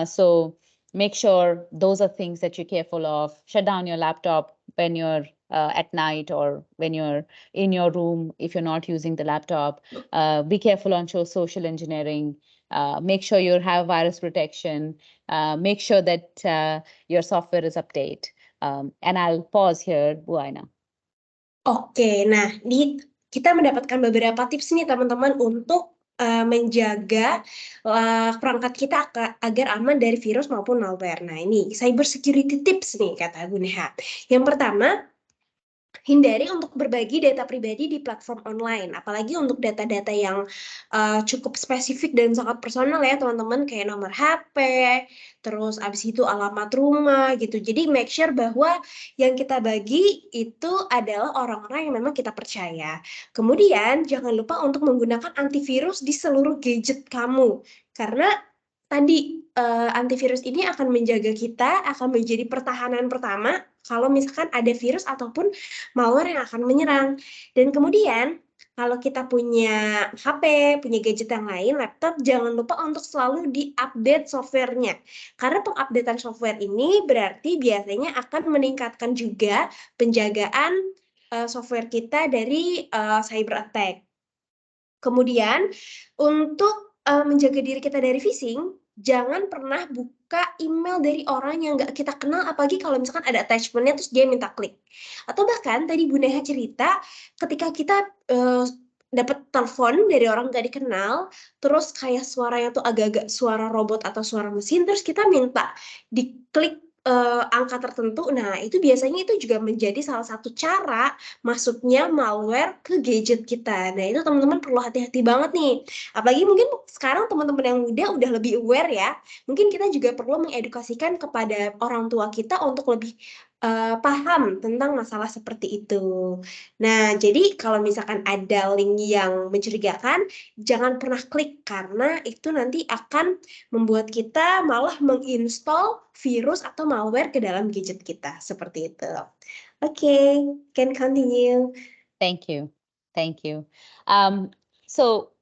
So make sure those are things that you're careful of. Shut down your laptop when you're at night, or when you're in your room if you're not using the laptop. Be careful on social engineering. Make sure you have virus protection. Make sure that your software is updated. And I'll pause here, Bu Aina. Oke, nah kita mendapatkan beberapa tips nih teman-teman untuk menjaga perangkat kita agar aman dari virus maupun malware. Nah, ini cyber security tips nih kata Bu Neha. Yang pertama, hindari untuk berbagi data pribadi di platform online, apalagi untuk data-data yang cukup spesifik dan sangat personal ya teman-teman, kayak nomor HP, terus abis itu alamat rumah gitu. Jadi make sure bahwa yang kita bagi itu adalah orang-orang yang memang kita percaya. Kemudian jangan lupa untuk menggunakan antivirus di seluruh gadget kamu, karena tadi antivirus ini akan menjaga kita, akan menjadi pertahanan pertama kalau misalkan ada virus ataupun malware yang akan menyerang. Dan kemudian kalau kita punya HP, punya gadget yang lain, laptop, jangan lupa untuk selalu di-update softwarenya. Karena pengupdatean software ini berarti biasanya akan meningkatkan juga penjagaan software kita dari cyber attack. Kemudian untuk menjaga diri kita dari phishing, jangan pernah buka email dari orang yang nggak kita kenal, apalagi kalau misalkan ada attachment-nya terus dia minta klik. Atau bahkan tadi Bu Neha cerita, ketika kita dapat telepon dari orang nggak dikenal, terus kayak suaranya tuh agak-agak suara robot atau suara mesin, terus kita minta diklik angka tertentu. Nah, itu biasanya itu juga menjadi salah satu cara masuknya malware ke gadget kita. Nah, itu teman-teman perlu hati-hati banget nih. Apalagi mungkin sekarang teman-teman yang muda udah lebih aware ya. Mungkin kita juga perlu mengedukasikan kepada orang tua kita untuk lebih paham tentang masalah seperti itu. Nah, jadi kalau misalkan ada link yang mencurigakan, jangan pernah klik, karena itu nanti akan membuat kita malah menginstall virus atau malware ke dalam gadget kita, seperti itu. Okay, can continue. Thank you. So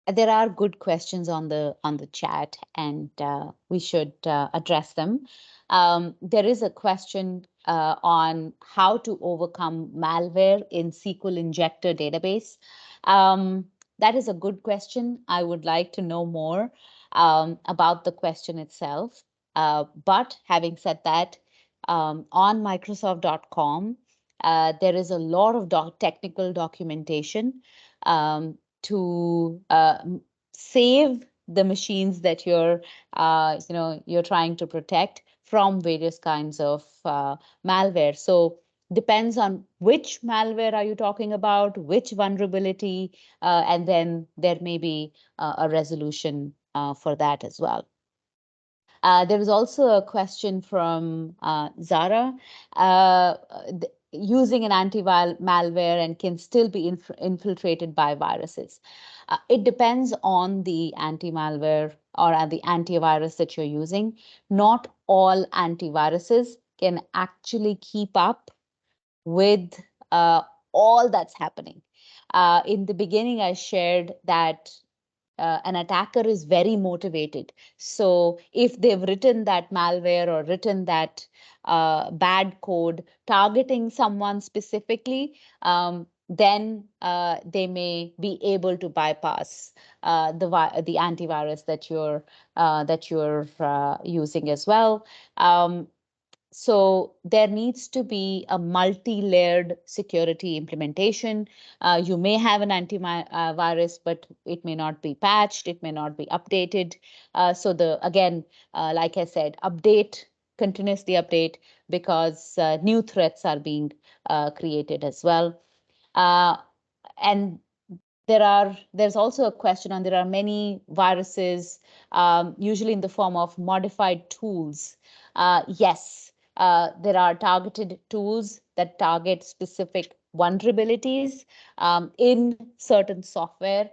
there are good questions on the chat, and we should address them. There is a question on how to overcome malware in SQL Injector database. That is a good question. I would like to know more about the question itself. But having said that, on Microsoft.com, there is a lot of technical documentation to save the machines that you're trying to protect from various kinds of malware. So depends on which malware are you talking about, which vulnerability, and then there may be a resolution for that as well. There was also a question from Zara. Using an anti-malware and can still be infiltrated by viruses. It depends on the anti-malware or the antivirus that you're using. Not all antiviruses can actually keep up with all that's happening. In the beginning, I shared that an attacker is very motivated. So if they've written that malware or written that bad code targeting someone specifically, then they may be able to bypass the antivirus that you're using as well. So there needs to be a multi-layered security implementation. You may have an antivirus, but it may not be patched, it may not be updated. So like I said, update continuously update because new threats are being created as well. And there's also a question on there are many viruses, usually in the form of modified tools. Yes, there are targeted tools that target specific vulnerabilities in certain software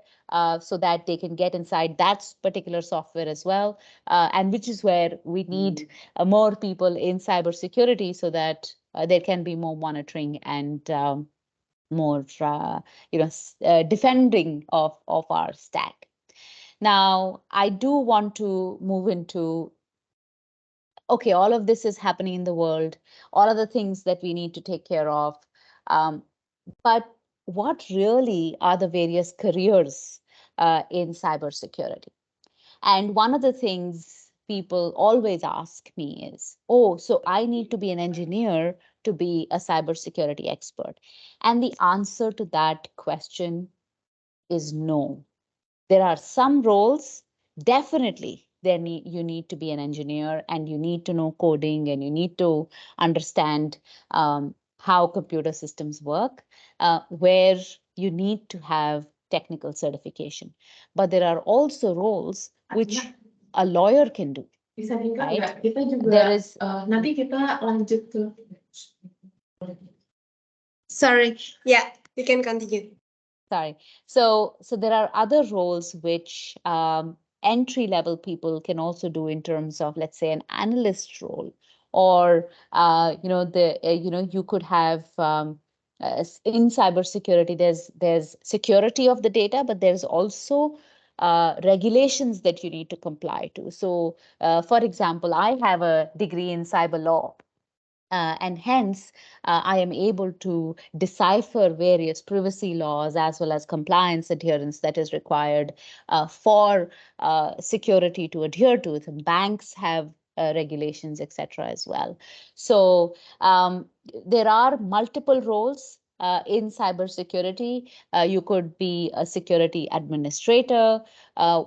so that they can get inside that particular software as well. And which is where we need more people in cybersecurity so that there can be more monitoring and more defending of our stack. Now, I do want to move into, okay, all of this is happening in the world, all of the things that we need to take care of, but what really are the various careers in cybersecurity? And one of the things people always ask me is, oh, so I need to be an engineer to be a cybersecurity expert. And the answer to that question is no. There are some roles, definitely you need to be an engineer and you need to know coding and you need to understand how computer systems work, where you need to have technical certification. But there are also roles which a lawyer can do. Bisa juga right? nggak? Kita juga There is nanti kita lanjut ke. Sorry, yeah, you can continue. sorry. So there are other roles which entry level people can also do in terms of, let's say, an analyst role, or you could have in cybersecurity. There's security of the data, but there's also regulations that you need to comply to. So, for example, I have a degree in cyber law. And hence, I am able to decipher various privacy laws as well as compliance adherence that is required for security to adhere to. The banks have regulations, etc. as well. So there are multiple roles in cybersecurity. You could be a security administrator,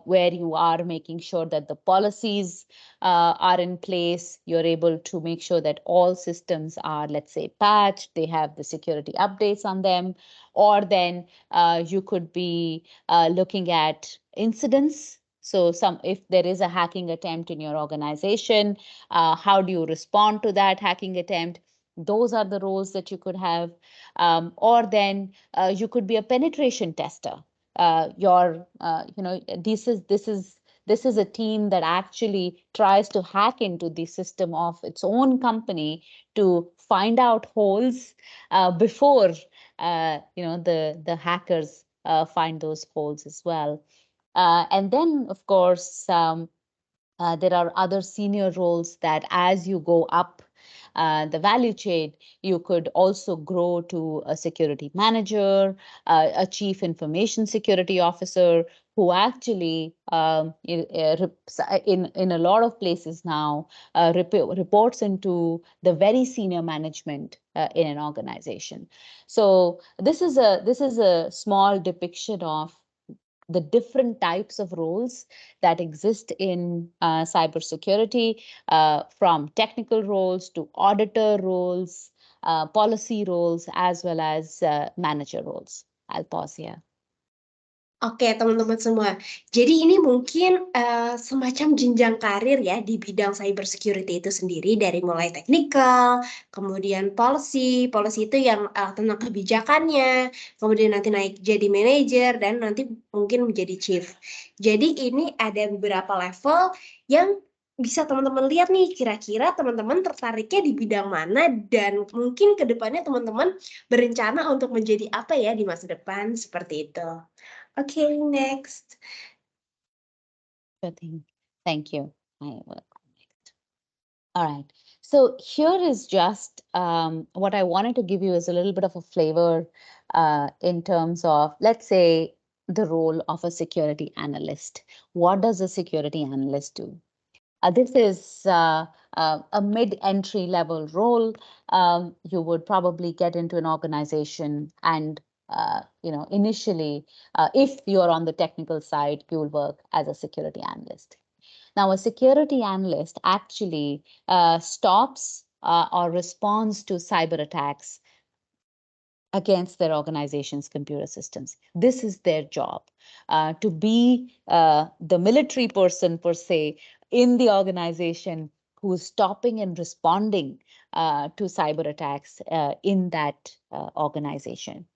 where you are making sure that the policies are in place. You're able to make sure that all systems are, let's say, patched, they have the security updates on them. Or then you could be looking at incidents. So if there is a hacking attempt in your organization, how do you respond to that hacking attempt? Those are the roles that you could have. Or then you could be a penetration tester. This is a team that actually tries to hack into the system of its own company to find out holes before the hackers find those holes as well. And then, of course, there are other senior roles that as you go up the value chain, you could also grow to a security manager, a chief information security officer, who actually, in a lot of places now, reports into the very senior management in an organization. So this is a small depiction of the different types of roles that exist in cybersecurity, from technical roles to auditor roles, policy roles, as well as manager roles. I'll pause here. Oke, teman-teman semua. Jadi ini mungkin semacam jenjang karir ya di bidang cybersecurity itu sendiri, dari mulai technical, kemudian policy itu yang tentang kebijakannya, kemudian nanti naik jadi manager, dan nanti mungkin menjadi chief. Jadi ini ada beberapa level yang bisa teman-teman lihat nih, kira-kira teman-teman tertariknya di bidang mana, dan mungkin ke depannya teman-teman berencana untuk menjadi apa ya di masa depan, seperti itu. Okay, next. Thank you. I will connect. All right. So here is just what I wanted to give you is a little bit of a flavor in terms of, let's say, the role of a security analyst. What does a security analyst do? This is a mid-entry level role. You would probably get into an organization and initially, if you're on the technical side, you will work as a security analyst. Now, a security analyst actually stops or responds to cyber attacks against their organization's computer systems. This is their job, to be the military person per se in the organization who's stopping and responding to cyber attacks in that organization.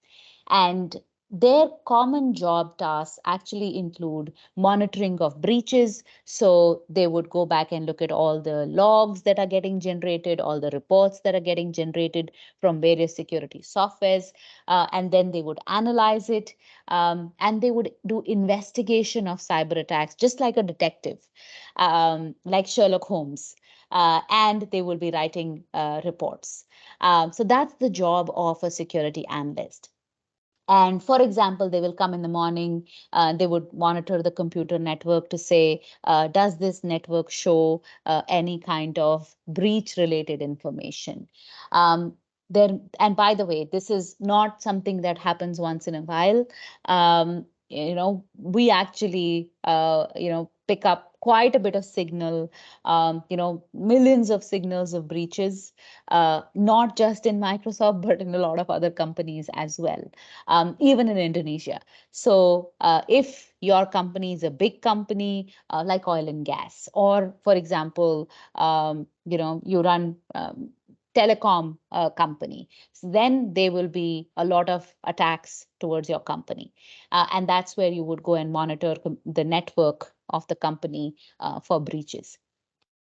And their common job tasks actually include monitoring of breaches. So they would go back and look at all the logs that are getting generated, all the reports that are getting generated from various security softwares, and then they would analyze it, and they would do investigation of cyber attacks, just like a detective, like Sherlock Holmes. And they will be writing reports. So that's the job of a security analyst. And for example, they will come in the morning, they would monitor the computer network to say, does this network show any kind of breach related information? There, and by the way, this is not something that happens once in a while. We actually, pick up quite a bit of signal, millions of signals of breaches, not just in Microsoft, but in a lot of other companies as well, even in Indonesia. So if your company is a big company like oil and gas, or for example, you run telecom company, so then there will be a lot of attacks towards your company. And that's where you would go and monitor the network of the company for breaches.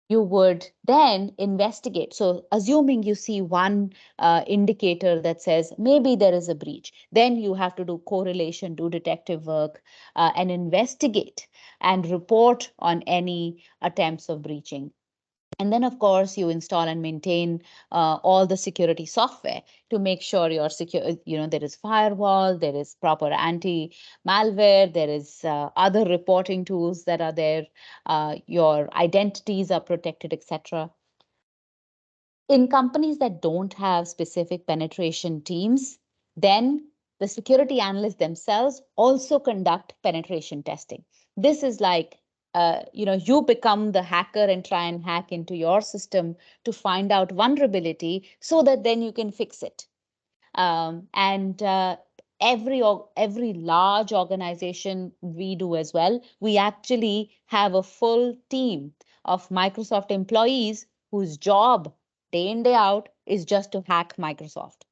You would then investigate. So assuming you see one indicator that says maybe there is a breach, then you have to do correlation, do detective work, and investigate and report on any attempts of breaching. And then, of course, you install and maintain all the security software to make sure you're secure. There is firewall, there is proper anti-malware, there is other reporting tools that are there, your identities are protected, etc. In companies that don't have specific penetration teams, then the security analysts themselves also conduct penetration testing. This is like, you become the hacker and try and hack into your system to find out vulnerability so that then you can fix it. And every large organization we do as well, we actually have a full team of Microsoft employees whose job day in, day out is just to hack Microsoft.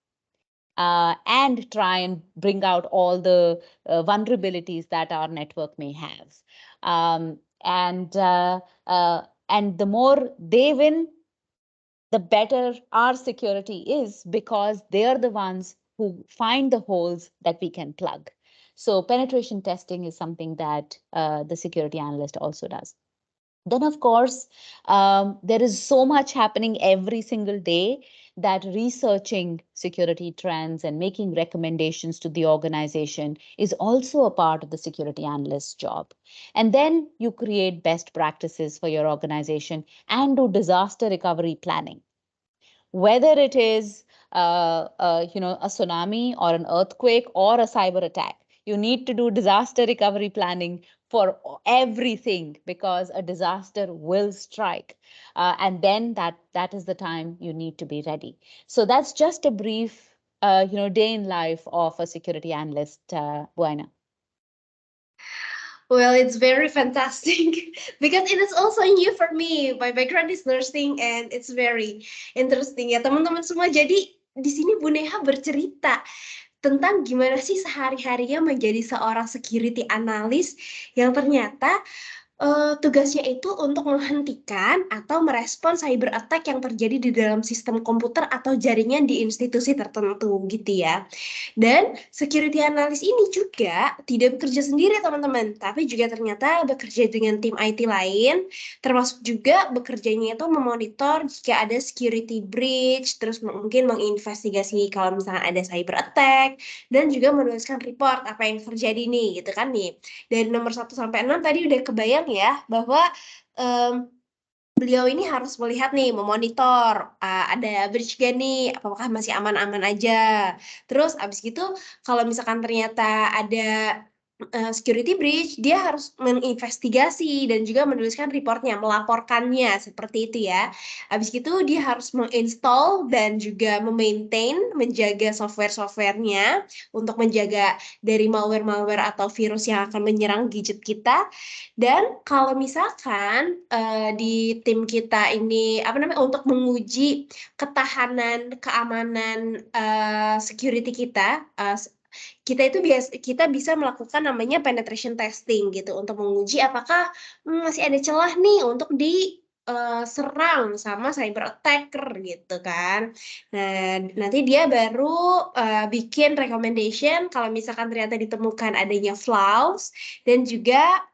And try and bring out all the vulnerabilities that our network may have. And the more they win, the better our security is, because they're the ones who find the holes that we can plug. So penetration testing is something that the security analyst also does. Then, of course, there is so much happening every single day that researching security trends and making recommendations to the organization is also a part of the security analyst's job. And then you create best practices for your organization and do disaster recovery planning. Whether it is a tsunami or an earthquake or a cyber attack, you need to do disaster recovery planning for everything, because a disaster will strike, and then that is the time you need to be ready. So that's just a brief day in life of a security analyst, Buena. Well, it's very fantastic because it is also new for me. My background is nursing and it's very interesting ya teman-teman semua. Jadi di sini Bu Neha bercerita tentang gimana sih sehari-harinya menjadi seorang security analyst yang ternyata tugasnya itu untuk menghentikan atau merespon cyber attack yang terjadi di dalam sistem komputer atau jaringan di institusi tertentu gitu ya. Dan security analyst ini juga tidak bekerja sendiri teman-teman, tapi juga ternyata bekerja dengan tim IT lain, termasuk juga bekerjanya itu memonitor jika ada security breach, terus mungkin menginvestigasi kalau misalnya ada cyber attack, dan juga menuliskan report apa yang terjadi nih gitu kan nih. Dari nomor 1 sampai 6 tadi udah kebayang ya bahwa beliau ini harus melihat nih, memonitor ada breach gak nih, apakah masih aman-aman aja. Terus abis gitu kalau misalkan ternyata ada security breach, dia harus menginvestigasi dan juga menuliskan reportnya, melaporkannya seperti itu ya. Habis itu dia harus menginstall dan juga memaintain, menjaga software-softwarenya untuk menjaga dari malware-malware atau virus yang akan menyerang gadget kita. Dan kalau misalkan di tim kita ini apa namanya untuk menguji ketahanan, keamanan security kita itu kita bisa melakukan namanya penetration testing gitu untuk menguji apakah masih ada celah nih untuk diserang sama cyber attacker gitu kan. Nah, nanti dia baru bikin recommendation kalau misalkan ternyata ditemukan adanya flaws dan juga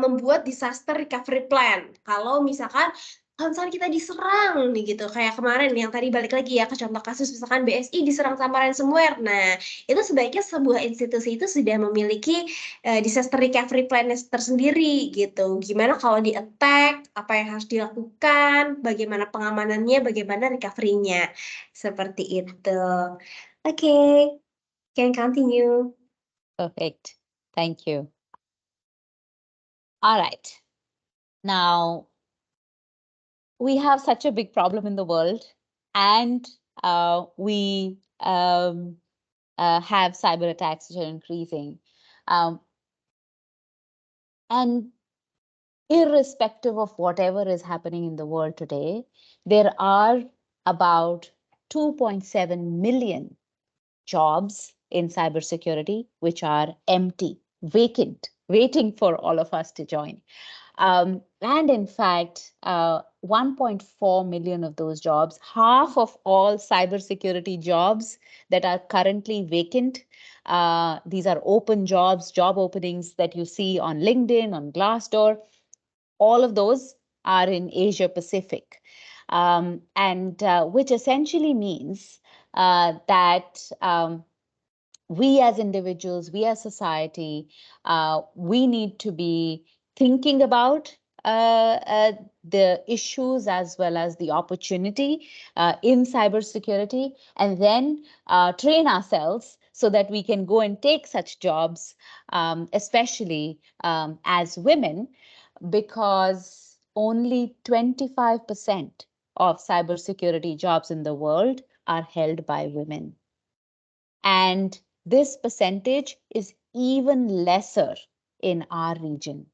membuat disaster recovery plan. Kalau misalkan kita diserang nih gitu, kayak kemarin yang tadi balik lagi ya ke contoh kasus misalkan BSI diserang sama ransomware. Nah, itu sebaiknya sebuah institusi itu sudah memiliki disaster recovery plan tersendiri gitu. Gimana kalau di-attack, apa yang harus dilakukan, bagaimana pengamanannya, bagaimana recovery-nya. Seperti itu. Oke, can continue. Perfect. Thank you. All right. Now, we have such a big problem in the world, and we have cyber attacks which are increasing. And irrespective of whatever is happening in the world today, there are about 2.7 million jobs in cybersecurity which are empty, vacant, waiting for all of us to join. And in fact, 1.4 million of those jobs, half of all cybersecurity jobs that are currently vacant, these are open jobs, job openings that you see on LinkedIn, on Glassdoor, all of those are in Asia Pacific. And which essentially means that we as individuals, we as society, we need to be thinking about the issues as well as the opportunity in cybersecurity, and then train ourselves so that we can go and take such jobs, especially as women, because only 25% of cybersecurity jobs in the world are held by women. And this percentage is even lesser in our region,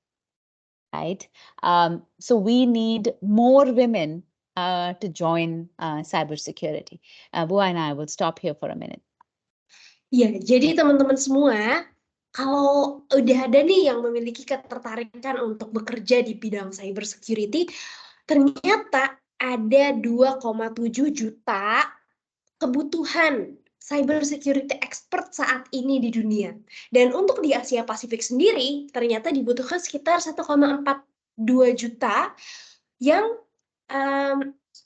right? So we need more women to join cybersecurity. Bua and I will stop here for a minute. Ya, jadi teman-teman semua, kalau udah ada nih yang memiliki ketertarikan untuk bekerja di bidang cyber security, ternyata ada 2,7 juta kebutuhan cyber security expert saat ini di dunia. Dan untuk di Asia Pasifik sendiri, ternyata dibutuhkan sekitar 1,42 juta yang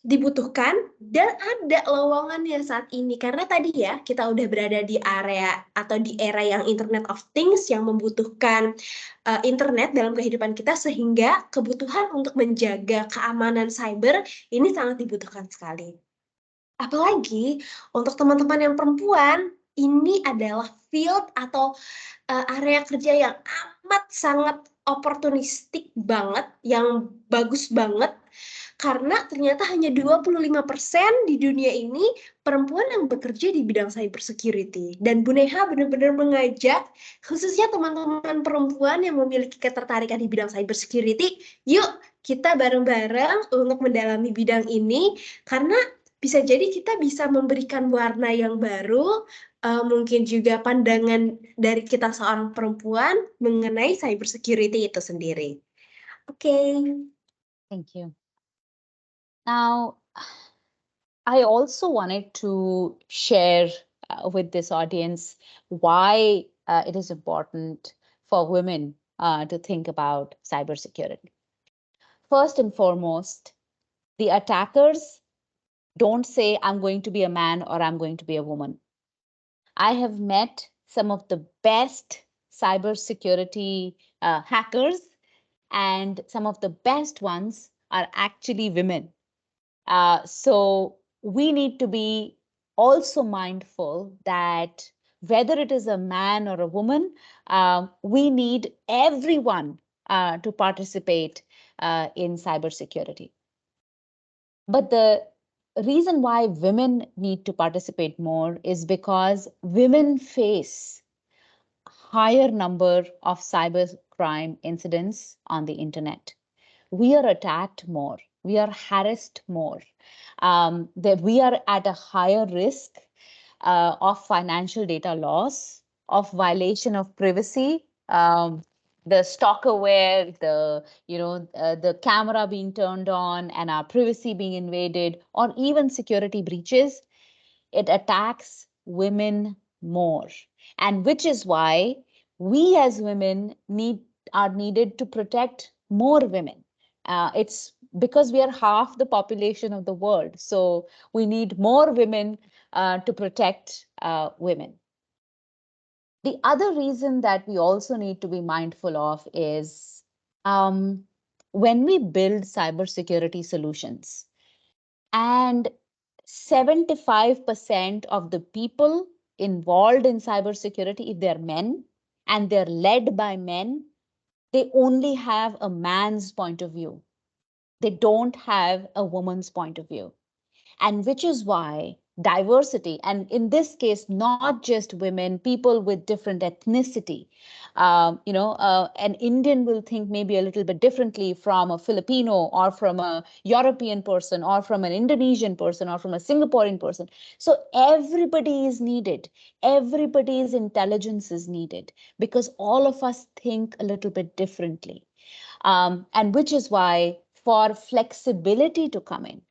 dibutuhkan dan ada lowongannya saat ini. Karena tadi ya, kita udah berada di area atau di era yang Internet of Things yang membutuhkan internet dalam kehidupan kita, sehingga kebutuhan untuk menjaga keamanan cyber ini sangat dibutuhkan sekali. Apalagi untuk teman-teman yang perempuan, ini adalah field atau area kerja yang amat sangat opportunistic banget, yang bagus banget, karena ternyata hanya 25% di dunia ini perempuan yang bekerja di bidang cyber security. Dan Bu Neha benar-benar mengajak khususnya teman-teman perempuan yang memiliki ketertarikan di bidang cyber security, yuk kita bareng-bareng untuk mendalami bidang ini, karena bisa jadi kita bisa memberikan warna yang baru, mungkin juga pandangan dari kita seorang perempuan mengenai cyber security itu sendiri. Oke. Thank you. Now, I also wanted to share with this audience why it is important for women to think about cybersecurity. First and foremost, the attackers don't say, I'm going to be a man or I'm going to be a woman. I have met some of the best cybersecurity hackers, and some of the best ones are actually women. So we need to be also mindful that whether it is a man or a woman, we need everyone to participate in cybersecurity. But the reason why women need to participate more is because women face higher number of cyber crime incidents on the internet. We are attacked more, we are harassed more, that we are at a higher risk of financial data loss, of violation of privacy, the stalkerware, the camera being turned on and our privacy being invaded, or even security breaches. It attacks women more, and which is why we as women are needed to protect more women. It's because we are half the population of the world, so we need more women to protect women. The other reason that we also need to be mindful of is when we build cybersecurity solutions, and 75% of the people involved in cybersecurity, if they're men and they're led by men, they only have a man's point of view. They don't have a woman's point of view. And which is why diversity, and in this case, not just women, people with different ethnicity, an Indian will think maybe a little bit differently from a Filipino or from a European person or from an Indonesian person or from a Singaporean person. So everybody is needed. Everybody's intelligence is needed because all of us think a little bit differently. And which is why for flexibility to come in,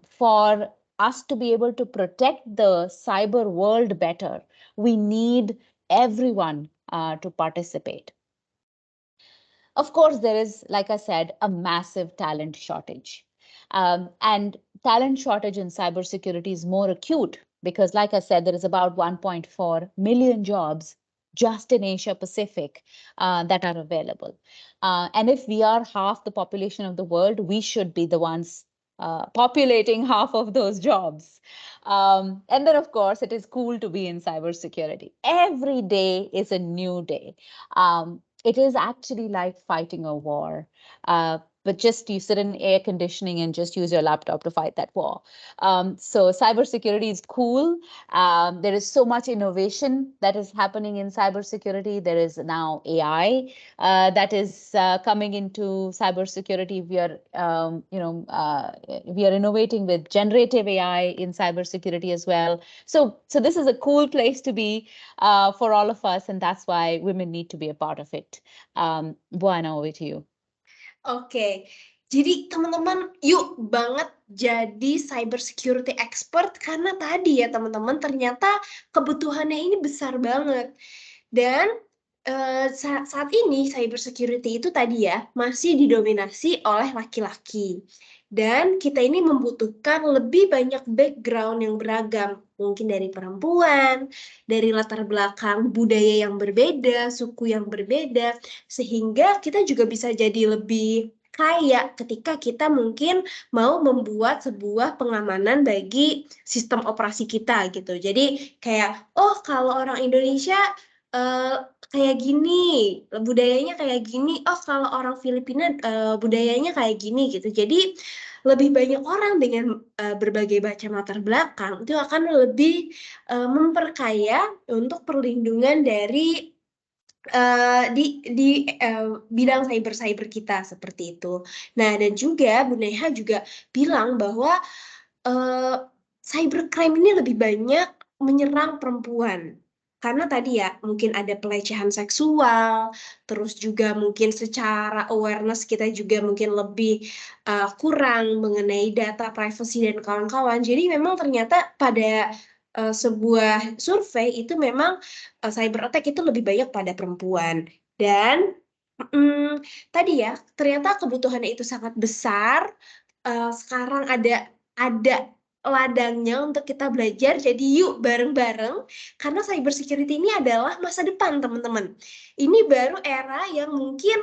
for us to be able to protect the cyber world better, we need everyone to participate. Of course, there is, like I said, a massive talent shortage. And talent shortage in cybersecurity is more acute because, like I said, there is about 1.4 million jobs just in Asia Pacific that are available. And if we are half the population of the world, we should be the ones populating half of those jobs. And then, of course, it is cool to be in cybersecurity. Every day is a new day. It is actually like fighting a war. But just you sit in air conditioning and just use your laptop to fight that war. So cybersecurity is cool. There is so much innovation that is happening in cybersecurity. There is now AI that is coming into cybersecurity. We are innovating with generative AI in cybersecurity as well. So this is a cool place to be for all of us, and that's why women need to be a part of it. Buana, over to you. Oke, jadi teman-teman yuk banget jadi cyber security expert karena tadi ya teman-teman ternyata kebutuhannya ini besar banget. Dan saat ini cyber security itu tadi ya masih didominasi oleh laki-laki. Dan kita ini membutuhkan lebih banyak background yang beragam, mungkin dari perempuan, dari latar belakang budaya yang berbeda, suku yang berbeda, sehingga kita juga bisa jadi lebih kaya ketika kita mungkin mau membuat sebuah pengamanan bagi sistem operasi kita gitu. Jadi kayak, oh kalau orang Indonesia kayak gini, budayanya kayak gini, oh kalau orang Filipina budayanya kayak gini gitu. Jadi lebih banyak orang dengan berbagai macam latar belakang itu akan lebih memperkaya untuk perlindungan dari di bidang cyber kita seperti itu. Nah, dan juga Bu Neha juga bilang bahwa cybercrime ini lebih banyak menyerang perempuan. Karena tadi ya mungkin ada pelecehan seksual, terus juga mungkin secara awareness kita juga mungkin lebih kurang mengenai data privacy dan kawan-kawan. Jadi memang ternyata pada sebuah survei itu memang cyber attack itu lebih banyak pada perempuan. Dan tadi ya ternyata kebutuhannya itu sangat besar. Sekarang ada ladangnya untuk kita belajar. Jadi yuk bareng-bareng, karena cyber security ini adalah masa depan, teman-teman. Ini baru era yang mungkin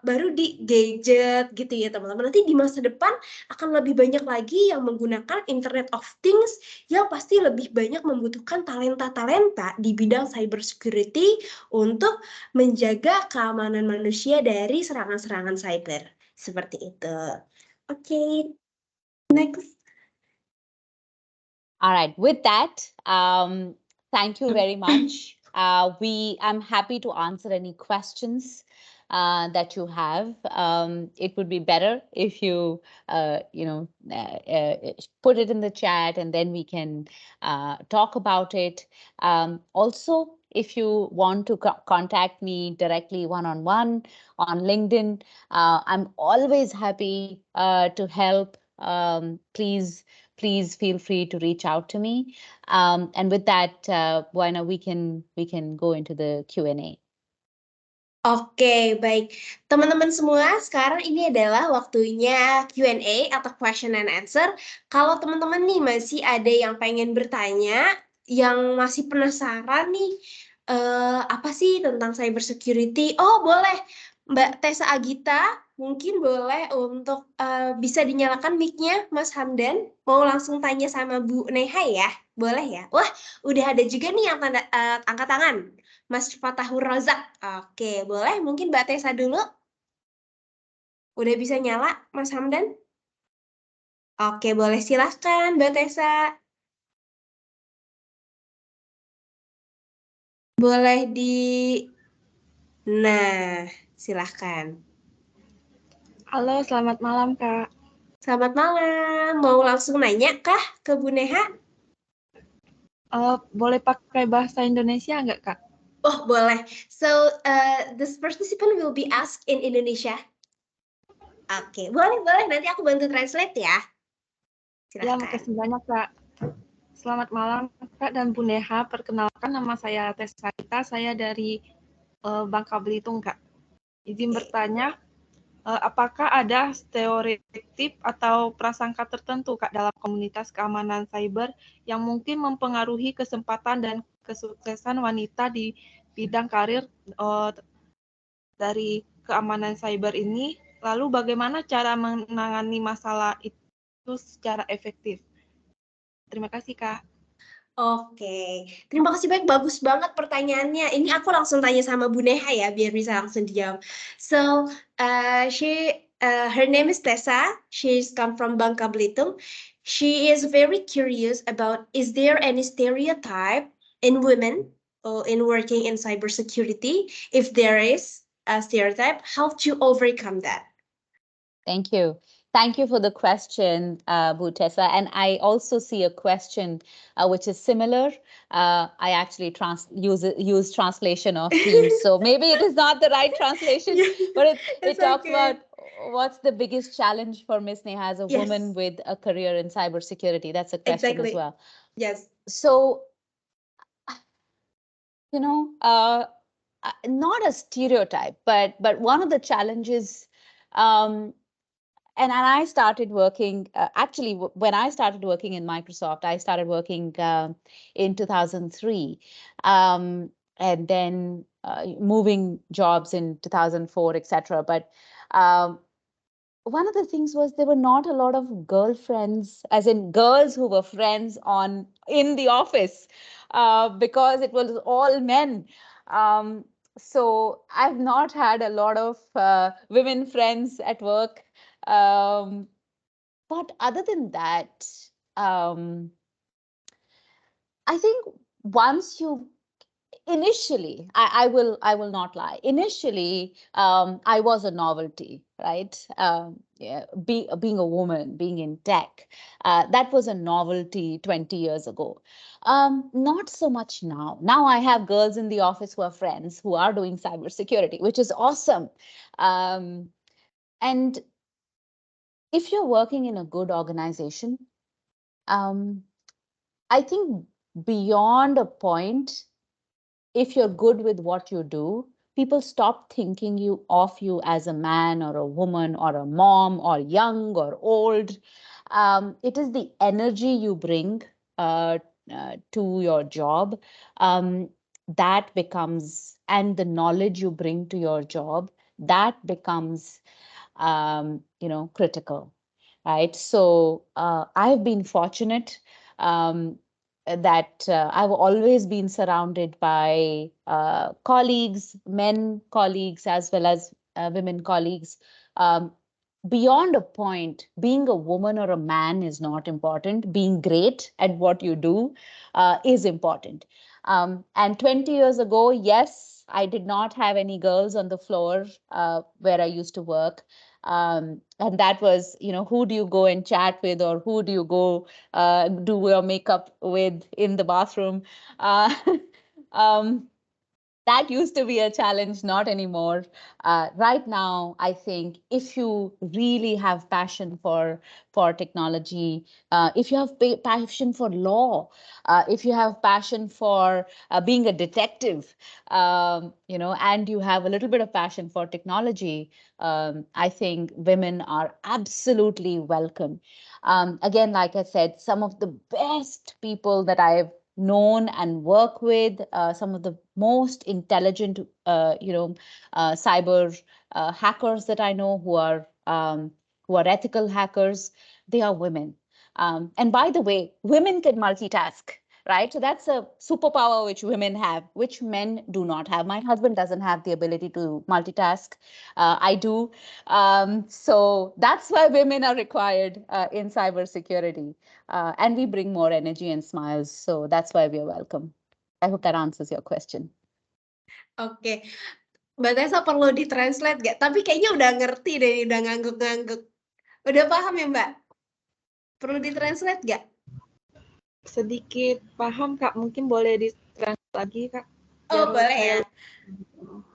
baru di gadget gitu ya, teman-teman. Nanti di masa depan akan lebih banyak lagi yang menggunakan Internet of Things, yang pasti lebih banyak membutuhkan talenta-talenta di bidang cyber security untuk menjaga keamanan manusia dari serangan-serangan cyber. Seperti itu. Oke, next. All right. With that, thank you very much. I'm happy to answer any questions that you have. It would be better if you, put it in the chat, and then we can talk about it. Also, if you want to contact me directly one-on-one on LinkedIn, I'm always happy to help. Please feel free to reach out to me. And with that, Buena, we can go into the Q&A. Oke, baik. Teman-teman semua, sekarang ini adalah waktunya Q&A atau question and answer. Kalau teman-teman nih masih ada yang pengen bertanya, yang masih penasaran nih, apa sih tentang cyber security? Oh, boleh. Mbak Tessa Agita, mungkin boleh untuk bisa dinyalakan mic-nya, Mas Hamdan. Mau langsung tanya sama Bu Neha ya? Boleh ya? Wah, udah ada juga nih yang angkat tangan. Mas Fatahur Razak. Oke, boleh mungkin Mbak Tessa dulu. Udah bisa nyala, Mas Hamdan? Oke, boleh silahkan Mbak Tessa. Boleh Nah, silahkan. Halo, selamat malam, Kak. Selamat malam. Mau langsung nanya kah ke Bu Neha? Boleh pakai bahasa Indonesia nggak, Kak? Oh, boleh. So, this participant will be asked in Indonesia. Oke, boleh. Nanti aku bantu translate ya. Silahkan. Ya, makasih banyak, Kak. Selamat malam, Kak dan Bu Neha. Perkenalkan, nama saya Tessa Gita. Saya dari Bangka Belitung, Kak. Izin bertanya, apakah ada stereotip atau prasangka tertentu, Kak, dalam komunitas keamanan cyber yang mungkin mempengaruhi kesempatan dan kesuksesan wanita di bidang karir dari keamanan cyber ini? Lalu bagaimana cara menangani masalah itu secara efektif? Terima kasih, Kak. Oke, terima kasih banyak, bagus banget pertanyaannya. Ini aku langsung tanya sama Bu Neha ya, biar bisa langsung dijawab. So, her name is Tessa. She's come from Bangka Belitung. She is very curious about, is there any stereotype in women in working in cybersecurity? If there is a stereotype, how to overcome that? Thank you. Thank you for the question, Bu Tessa. And I also see a question which is similar. I actually use translation of Teams, so maybe it is not the right translation, but it talks about what's the biggest challenge for Ms. Neha as a woman with a career in cybersecurity. That's a question as well. Yes. So, not a stereotype, but one of the challenges. And I started working, actually, when I started working in Microsoft, I started working in 2003, and then moving jobs in 2004, etc. But one of the things was there were not a lot of girlfriends, as in girls who were friends in the office, because it was all men. So I've not had a lot of women friends at work. But other than that, I think once you initially, I will not lie. Initially, I was a novelty, right? Being a woman, being in tech, that was a novelty 20 years ago. Not so much now. Now I have girls in the office who are friends who are doing cybersecurity, which is awesome. And if you're working in a good organization, I think beyond a point, if you're good with what you do, people stop thinking of you as a man or a woman or a mom or young or old. It is the energy you bring to your job that becomes, and the knowledge you bring to your job that becomes, critical, right? So I've been fortunate that I've always been surrounded by colleagues, men colleagues, as well as women colleagues. Um, Beyond a point, being a woman or a man is not important. Being great at what you do is important. And 20 years ago, yes, I did not have any girls on the floor where I used to work. And that was, who do you go and chat with, or who do you go do your makeup with in the bathroom? Uh, um, that used to be a challenge, not anymore. Right now, I think if you really have passion for technology, if you have passion for law, if you have passion for being a detective, and you have a little bit of passion for technology, I think women are absolutely welcome. Again, like I said, some of the best people that I've known and work with, some of the most intelligent, cyber hackers that I know who are ethical hackers, they are women. And by the way, women can multitask, right? So that's a superpower which women have, which men do not have. My husband doesn't have the ability to multitask. I do. So that's why women are required in cybersecurity. And we bring more energy and smiles. So that's why we are welcome. I hope that answers your question. Oke, Mbak Tessa perlu ditranslate nggak? Tapi kayaknya udah ngerti deh, udah ngangguk-ngangguk. Udah paham ya, Mbak? Perlu ditranslate nggak? Sedikit paham, Kak. Mungkin boleh ditranslate lagi, Kak. Oh, Biar boleh saya ya.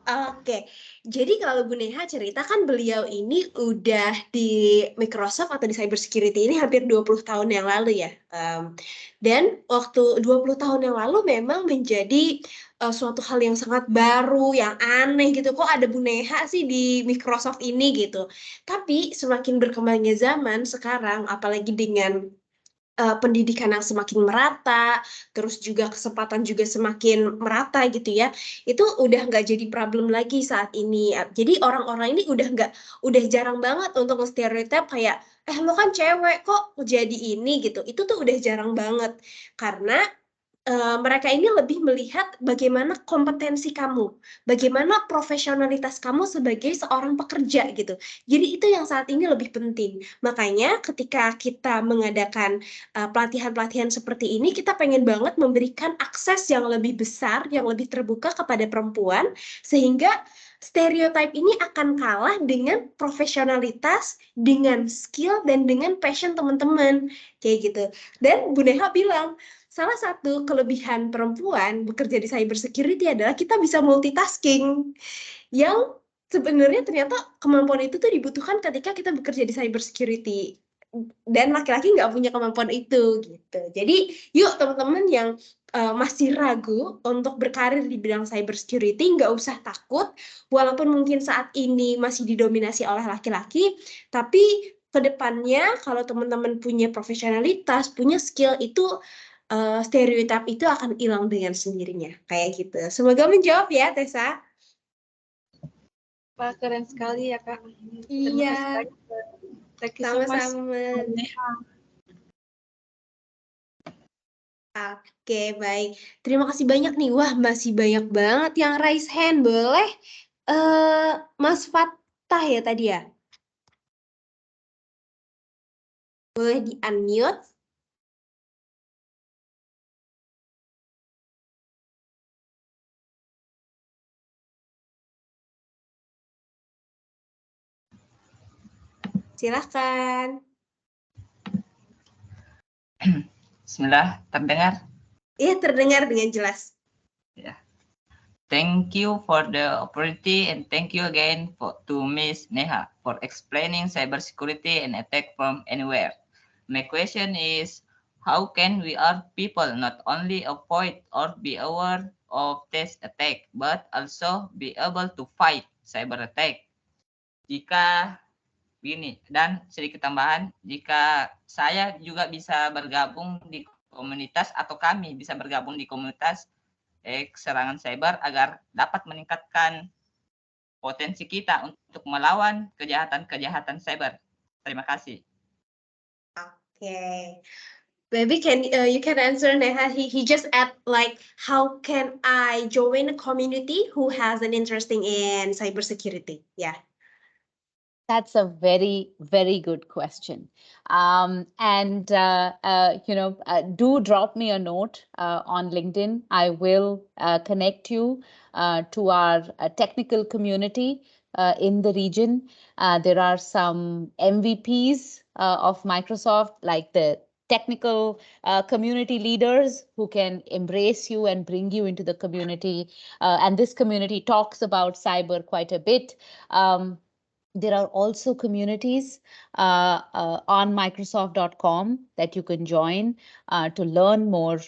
Oke, jadi kalau Bu Neha cerita kan beliau ini udah di Microsoft atau di cybersecurity ini hampir 20 tahun yang lalu ya. Dan waktu 20 tahun yang lalu memang menjadi suatu hal yang sangat baru, yang aneh gitu. Kok ada Bu Neha sih di Microsoft ini gitu. Tapi semakin berkembangnya zaman sekarang, apalagi dengan pendidikan yang semakin merata, terus juga kesempatan juga semakin merata gitu ya, itu udah nggak jadi problem lagi saat ini. Jadi orang-orang ini udah jarang banget untuk nge-stereotype kayak, lo kan cewek kok jadi ini gitu. Itu tuh udah jarang banget. Karena mereka ini lebih melihat bagaimana kompetensi kamu, bagaimana profesionalitas kamu sebagai seorang pekerja gitu. Jadi itu yang saat ini lebih penting. Makanya ketika kita mengadakan pelatihan-pelatihan seperti ini, kita pengen banget memberikan akses yang lebih besar, yang lebih terbuka kepada perempuan, sehingga stereotype ini akan kalah dengan profesionalitas, dengan skill, dan dengan passion teman-teman. Kayak gitu. Dan Bu Neha bilang, salah satu kelebihan perempuan bekerja di cybersecurity adalah kita bisa multitasking, yang sebenarnya ternyata kemampuan itu tuh dibutuhkan ketika kita bekerja di cybersecurity, dan laki-laki nggak punya kemampuan itu gitu. Jadi yuk teman-teman yang masih ragu untuk berkarir di bidang cybersecurity, nggak usah takut, walaupun mungkin saat ini masih didominasi oleh laki-laki, tapi kedepannya kalau teman-teman punya profesionalitas, punya skill, itu stereotip itu akan hilang dengan sendirinya, kayak gitu. Semoga menjawab ya, Tessa. Wah, keren sekali ya, Kak. Iya. Thank you so much. Sama-sama. Oke, baik. Terima kasih banyak nih. Wah, masih banyak banget yang raise hand. Boleh Mas Fatah ya tadi ya? Boleh di-unmute? Silahkan. Bismillah, terdengar? Iya, terdengar dengan jelas. Yeah. Thank you for the opportunity and thank you again to Ms. Neha for explaining cybersecurity and attack from anywhere. My question is, how can we our people not only avoid or be aware of this attack, but also be able to fight cyber attack? Jika Begini, dan sedikit tambahan, jika saya juga bisa bergabung di komunitas atau kami bisa bergabung di komunitas serangan cyber agar dapat meningkatkan potensi kita untuk melawan kejahatan-kejahatan cyber. Terima kasih. Okay. Maybe you can answer Neha. He just add like, how can I join a community who has an interest in cybersecurity? Yeah. That's a very, very good question. Do drop me a note on LinkedIn. I will connect you to our technical community in the region. There are some MVPs of Microsoft, like the technical community leaders who can embrace you and bring you into the community. And this community talks about cyber quite a bit. There are also communities on Microsoft.com that you can join to learn more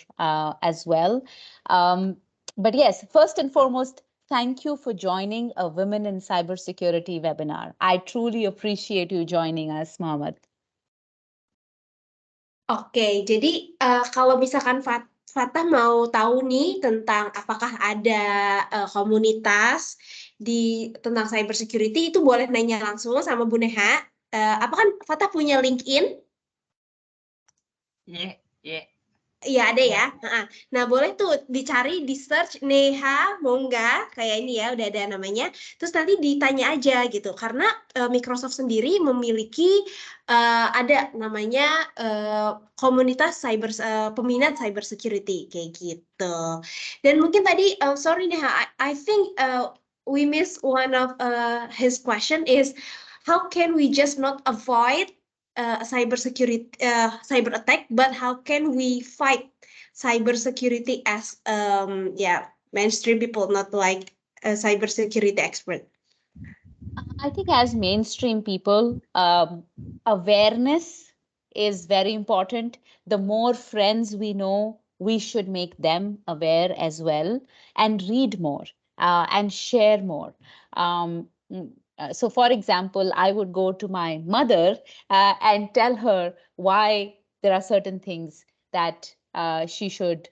as well. But yes, first and foremost, thank you for joining a Women in Cybersecurity webinar. I truly appreciate you joining us, Mohammed. Oke, jadi kalau misalkan Fatah mau tahu nih tentang apakah ada komunitas tentang cybersecurity, itu boleh nanya langsung sama Bu Neha. Apa kan Fatah punya LinkedIn? Iya. Iya ada ya. Nah boleh tuh dicari di search Neha Mongga kayak ini ya, udah ada namanya. Terus nanti ditanya aja gitu, karena Microsoft sendiri memiliki ada namanya komunitas peminat cyber security kayak gitu. Dan mungkin tadi sorry Neha, I think we missed one of his question is how can we just not avoid cyber attack, but how can we fight cyber security as mainstream people, not like a cyber security expert? I think as mainstream people, awareness is very important. The more friends we know, we should make them aware as well, and read more and share more. So for example, I would go to my mother and tell her why there are certain things that she should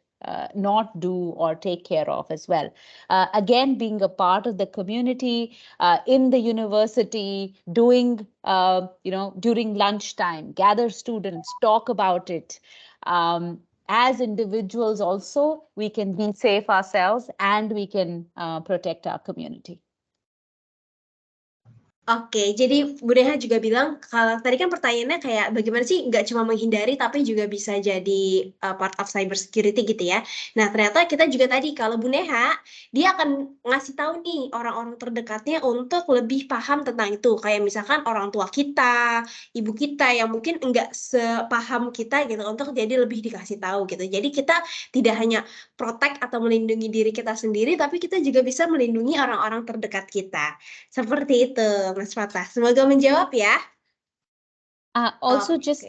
not do or take care of as well. Again, being a part of the community in the university, doing, during lunchtime, gather students, talk about it. As individuals also, we can be safe ourselves and we can protect our community. Oke, jadi Bu Neha juga bilang, kalau tadi kan pertanyaannya kayak bagaimana sih nggak cuma menghindari tapi juga bisa jadi part of cyber security gitu ya. Nah ternyata kita juga tadi kalau Bu Neha, dia akan ngasih tahu nih orang-orang terdekatnya untuk lebih paham tentang itu. Kayak misalkan orang tua kita, ibu kita yang mungkin nggak sepaham kita gitu, untuk jadi lebih dikasih tahu gitu. Jadi kita tidak hanya protect atau melindungi diri kita sendiri, tapi kita juga bisa melindungi orang-orang terdekat kita. Seperti itu, Mas Fatah. Semoga menjawab ya. Also, just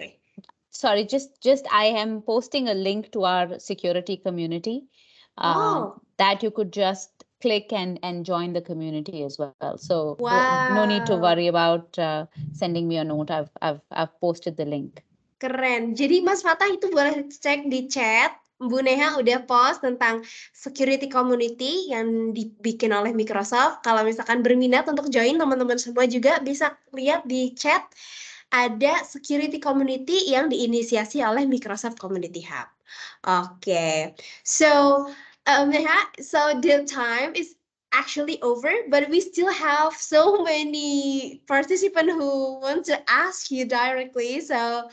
I am posting a link to our security community that you could just click and join the community as well. So no need to worry about sending me a note. I've posted the link. Keren. Jadi Mas Fatah itu boleh cek di chat. Bu Neha udah post tentang security community yang dibikin oleh Microsoft. Kalau misalkan berminat untuk join, teman-teman semua juga bisa lihat di chat. Ada security community yang diinisiasi oleh Microsoft Community Hub. Okay. So, Neha, so the time is actually over, but we still have so many participants who want to ask you directly. So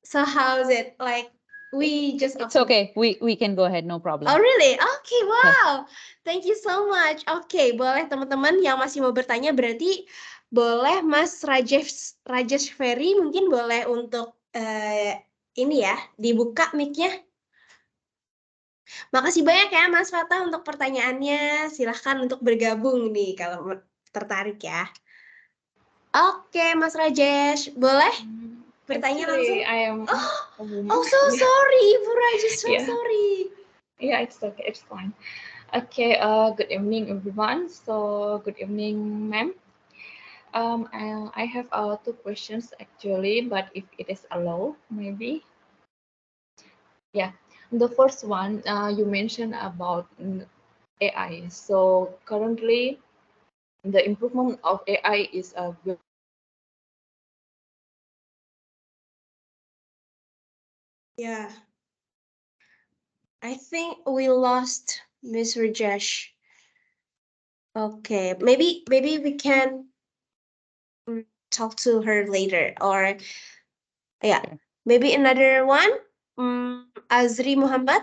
how's it? Like, it's okay. We can go ahead, no problem. Oh really? Okay, wow. Thank you so much. Okay, boleh teman-teman yang masih mau bertanya, berarti boleh Mas Rajesh Ferry mungkin boleh untuk ini ya, dibuka mic-nya. Makasih banyak ya Mas Fatah untuk pertanyaannya. Silahkan untuk bergabung nih kalau tertarik ya. Oke, Mas Rajesh, boleh bertanya langsung? I am a woman. Oh, so sorry, Ibu Rajesh, so sorry. Yeah, it's okay, it's fine. Okay, good evening, everyone. So, good evening, ma'am. I have two questions actually, but if it is allowed, maybe. Yeah, the first one, you mentioned about AI. So currently, the improvement of AI is Yeah, I think we lost Miss Rajesh. Okay, maybe we can talk to her later, or yeah, maybe another one. Azri Muhammad,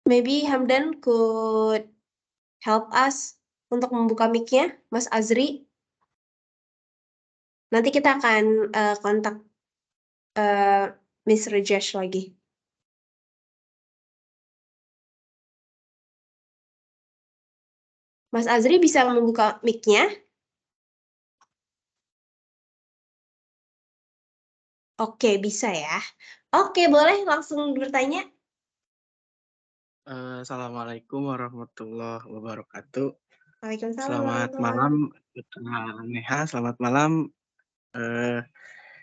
maybe Hamdan could help us untuk membuka mic-nya, Mas Azri. Nanti kita akan kontak Miss Rajesh lagi. Mas Azri bisa membuka mic-nya? Oke, bisa ya. Oke, boleh langsung bertanya. Assalamualaikum warahmatullahi wabarakatuh. Waalaikumsalam Selamat warahmatullahi malam, Neha. Selamat malam,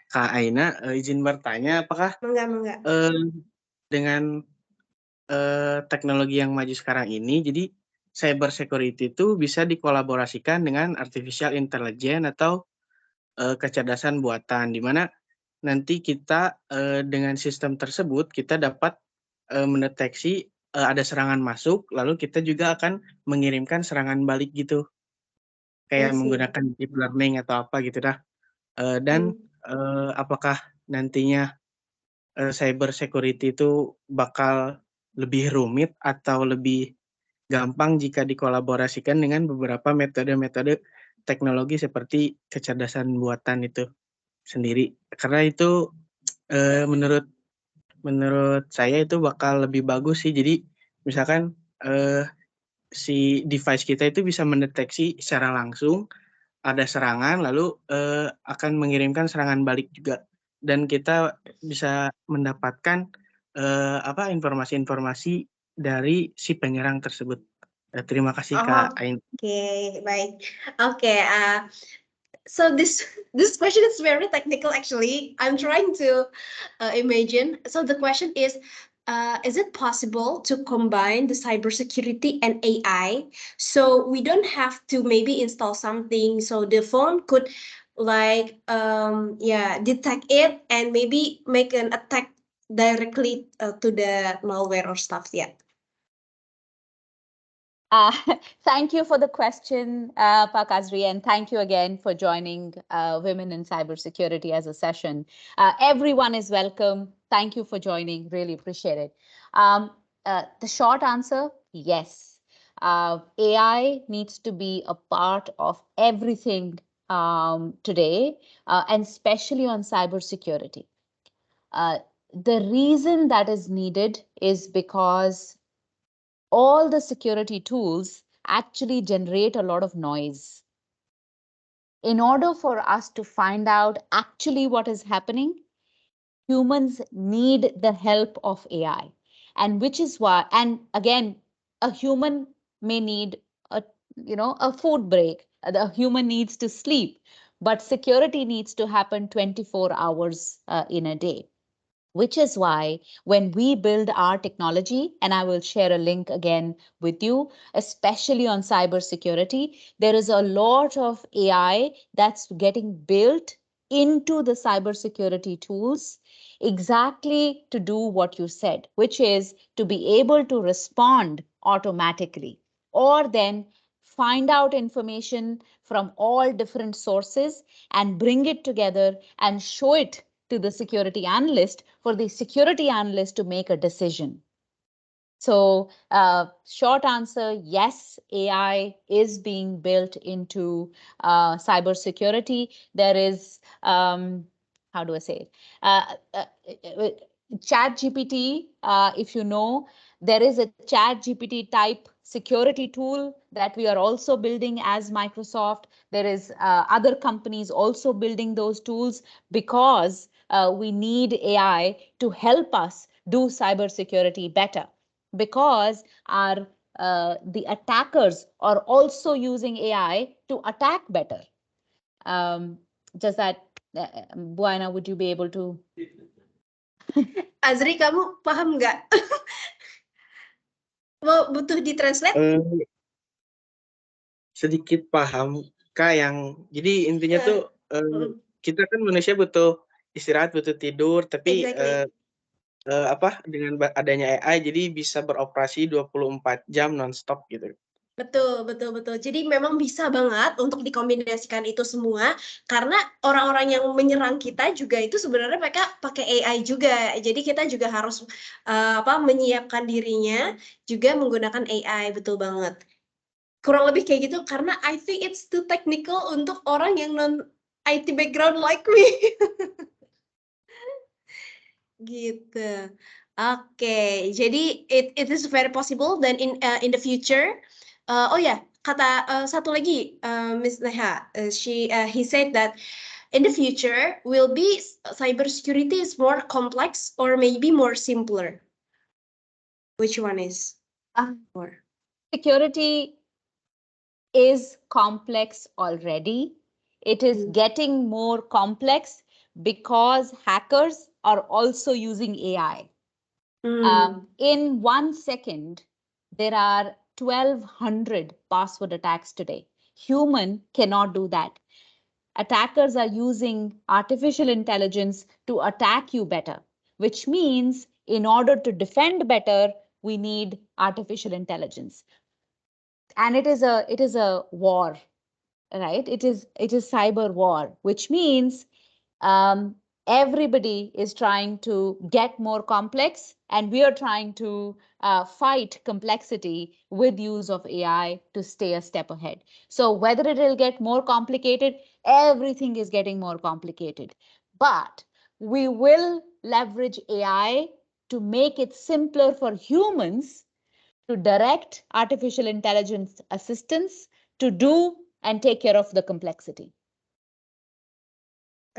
Kak Aina. Izin bertanya, apakah Enggak. dengan teknologi yang maju sekarang ini, jadi cyber security itu bisa dikolaborasikan dengan artificial intelligence atau kecerdasan buatan, di mana nanti kita dengan sistem tersebut kita dapat mendeteksi ada serangan masuk, lalu kita juga akan mengirimkan serangan balik gitu, kayak menggunakan deep learning atau apa gitu dah. Dan apakah nantinya cyber security itu bakal lebih rumit atau lebih gampang jika dikolaborasikan dengan beberapa metode-metode teknologi seperti kecerdasan buatan itu sendiri? Karena itu menurut saya itu bakal lebih bagus sih. Jadi misalkan si device kita itu bisa mendeteksi secara langsung ada serangan, lalu akan mengirimkan serangan balik juga, dan kita bisa mendapatkan informasi-informasi dari si penyerang tersebut. Terima kasih Kak Ain. Oke, baik. Oke, so this question is very technical actually. I'm trying to imagine. So the question is it possible to combine the cybersecurity and AI so we don't have to maybe install something so the phone could like detect it and maybe make an attack directly to the malware or stuff? Yeah. Thank you for the question, Pak Azri, and thank you again for joining Women in Cybersecurity as a session. Everyone is welcome. Thank you for joining. Really appreciate it. The short answer, yes. AI needs to be a part of everything today, and especially on cybersecurity. The reason that is needed is because all the security tools actually generate a lot of noise. In order for us to find out actually what is happening, humans need the help of AI. And which is why, and again, a human may need a food break. The human needs to sleep, but security needs to happen 24 hours in a day. Which is why when we build our technology, and I will share a link again with you, especially on cybersecurity, there is a lot of AI that's getting built into the cybersecurity tools exactly to do what you said, which is to be able to respond automatically or then find out information from all different sources and bring it together and show it to the security analyst for the security analyst to make a decision. So short answer, yes, AI is being built into cybersecurity. There is, how do I say it? ChatGPT, if you know, there is a ChatGPT type security tool that we are also building as Microsoft. There is other companies also building those tools because we need AI to help us do cybersecurity better, because our the attackers are also using AI to attack better. Does that, Buana, would you be able to? Azri, kamu paham nggak? Mau butuh ditranslate? Sedikit paham, Kak, jadi intinya tuh kita kan manusia butuh istirahat, butuh tidur, tapi Exactly. dengan adanya AI jadi bisa beroperasi 24 jam nonstop gitu. Betul. Jadi memang bisa banget untuk dikombinasikan itu semua, karena orang-orang yang menyerang kita juga itu sebenarnya mereka pakai AI juga. Jadi kita juga harus menyiapkan dirinya juga menggunakan AI, betul banget. Kurang lebih kayak gitu, karena I think it's too technical untuk orang yang non IT background like me. Gitu. Oke, jadi it is very possible then in the future. Oh ya, kata satu lagi Miss Neha, he said that in the future will be cybersecurity is more complex or maybe more simpler. Which one is more? Security is complex already. It is getting more complex because hackers are also using AI. In 1 second, there are 1,200 password attacks today. Human cannot do that. Attackers are using artificial intelligence to attack you better, which means in order to defend better, we need artificial intelligence. And it is a war, right? It is cyber war, which means everybody is trying to get more complex, and we are trying to fight complexity with use of AI to stay a step ahead. So whether it will get more complicated, everything is getting more complicated. But we will leverage AI to make it simpler for humans to direct artificial intelligence assistance to do and take care of the complexity.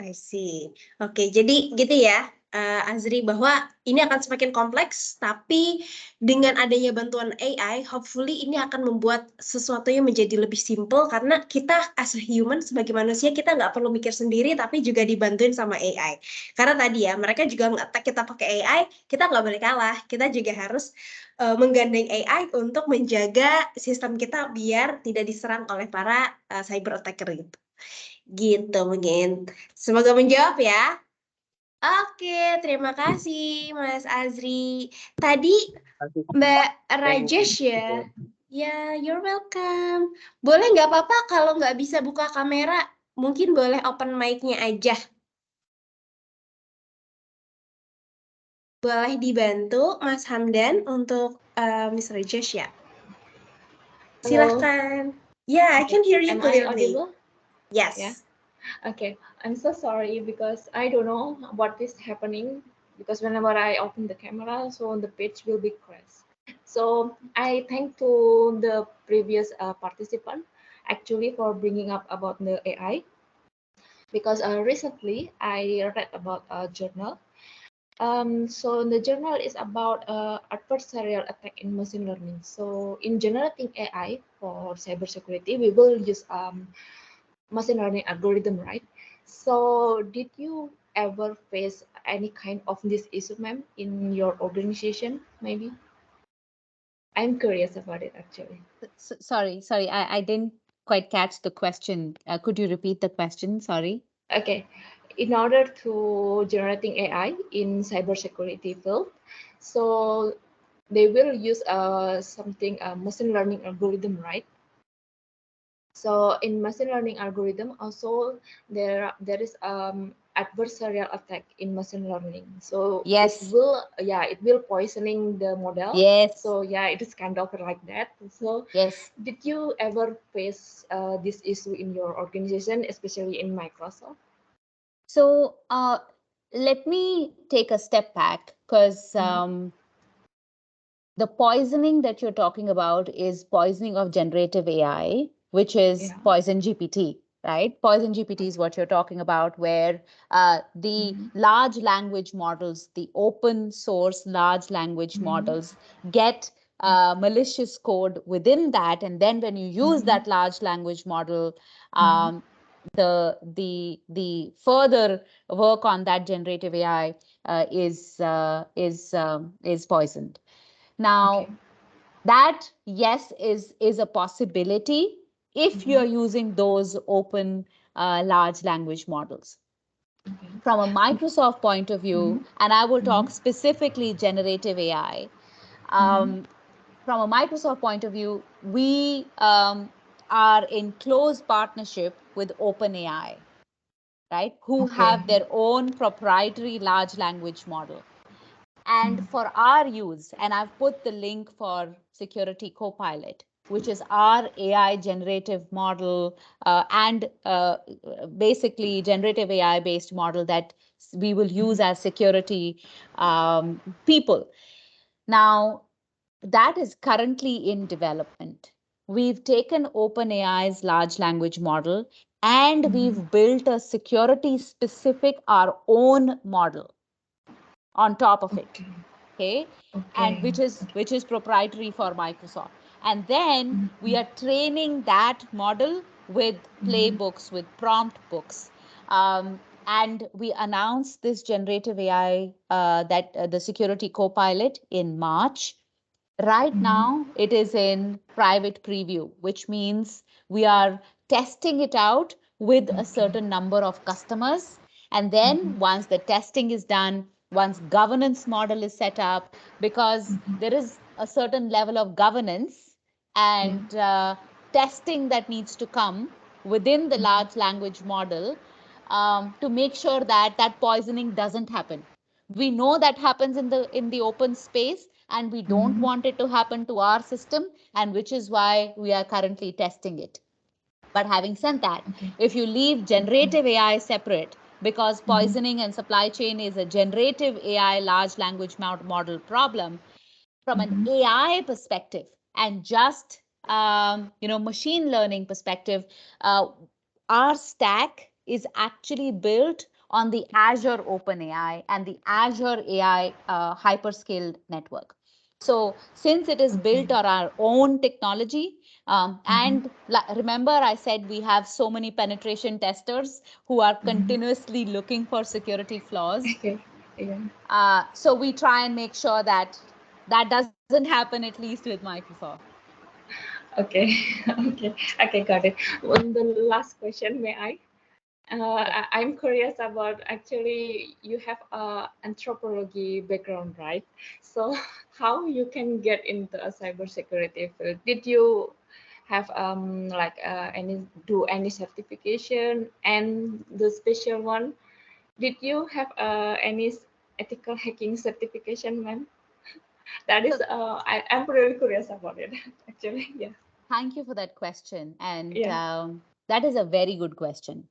I see. Oke, jadi gitu ya, Azri, bahwa ini akan semakin kompleks, tapi dengan adanya bantuan AI, hopefully ini akan membuat sesuatu yang menjadi lebih simple, karena kita as a human, sebagai manusia, kita nggak perlu mikir sendiri, tapi juga dibantuin sama AI. Karena tadi ya, mereka juga nge-attack kita pakai AI, kita nggak boleh kalah. Kita juga harus menggandeng AI untuk menjaga sistem kita biar tidak diserang oleh para cyber attacker itu. Gitu mungkin. Semoga menjawab ya. Oke, terima kasih Mas Azri. Tadi Mbak Rajesh ya. Ya, you're welcome. Boleh nggak apa-apa kalau nggak bisa buka kamera, mungkin boleh open mic-nya aja. Boleh dibantu Mas Hamdan untuk Miss Rajesh ya. Silahkan. Yeah, I can hear you clearly. Am I audible? Yes. Yeah. Okay, I'm so sorry because I don't know what is happening, because whenever I open the camera, so the page will be crashed. So I thank to the previous participant actually for bringing up about the AI, because recently I read about a journal. So the journal is about adversarial attack in machine learning. So in generating AI for cybersecurity, we will use machine learning algorithm, right? So did you ever face any kind of this issue, ma'am, in your organization, maybe? I'm curious about it, actually. Sorry, I didn't quite catch the question. Could you repeat the question? Sorry. Okay. In order to generating AI in cybersecurity field, so they will use something machine learning algorithm, right? So in machine learning algorithm, also there is adversarial attack in machine learning. So yes, it will poisoning the model. Yes. So yeah, it is kind of like that. So yes. Did you ever face this issue in your organization, especially in Microsoft? So let me take a step back, because the poisoning that you're talking about is poisoning of generative AI, which is Poison GPT, right? Poison GPT is what you're talking about, where the large language models, the open source large language models get malicious code within that. And then when you use that large language model, the further work on that generative AI is poisoned. Now, Okay. that, yes, is a possibility if you're using those open large language models. Okay. From a Microsoft point of view, and I will talk specifically generative AI, from a Microsoft point of view, we are in close partnership with OpenAI, right, who Okay. have their own proprietary large language model. And for our use, and I've put the link for Security Copilot, which is our AI generative model and basically generative AI based model that we will use as security people. Now, that is currently in development. We've taken OpenAI's large language model and we've built a security specific, our own model on top of it. Okay. And which is proprietary for Microsoft. And then we are training that model with playbooks, with prompt books. And we announced this generative AI, the Security Copilot, in March. Right now, it is in private preview, which means we are testing it out with a certain number of customers. And then once the testing is done, once governance model is set up, because there is a certain level of governance and testing that needs to come within the large language model to make sure that that poisoning doesn't happen. We know that happens in the open space, and we don't want it to happen to our system, and which is why we are currently testing it. But having said that, if you leave generative AI separate, because poisoning and supply chain is a generative AI large language model problem, from an AI perspective and just machine learning perspective, our stack is actually built on the Azure OpenAI and the Azure AI hyperscale network. So since it is built on our own technology, and remember I said we have so many penetration testers who are continuously looking for security flaws. Okay. Yeah. So we try and make sure that that doesn't happen, at least with Microsoft. Okay. Okay, got it. On the last question, may I? I'm curious about, actually, you have a anthropology background, right? So how you can get into a cybersecurity field? Did you have any certification? And the special one, did you have any ethical hacking certification, ma'am? That is, I'm really curious about it, actually. Yeah. Thank you for that question. And Yeah. that is a very good question.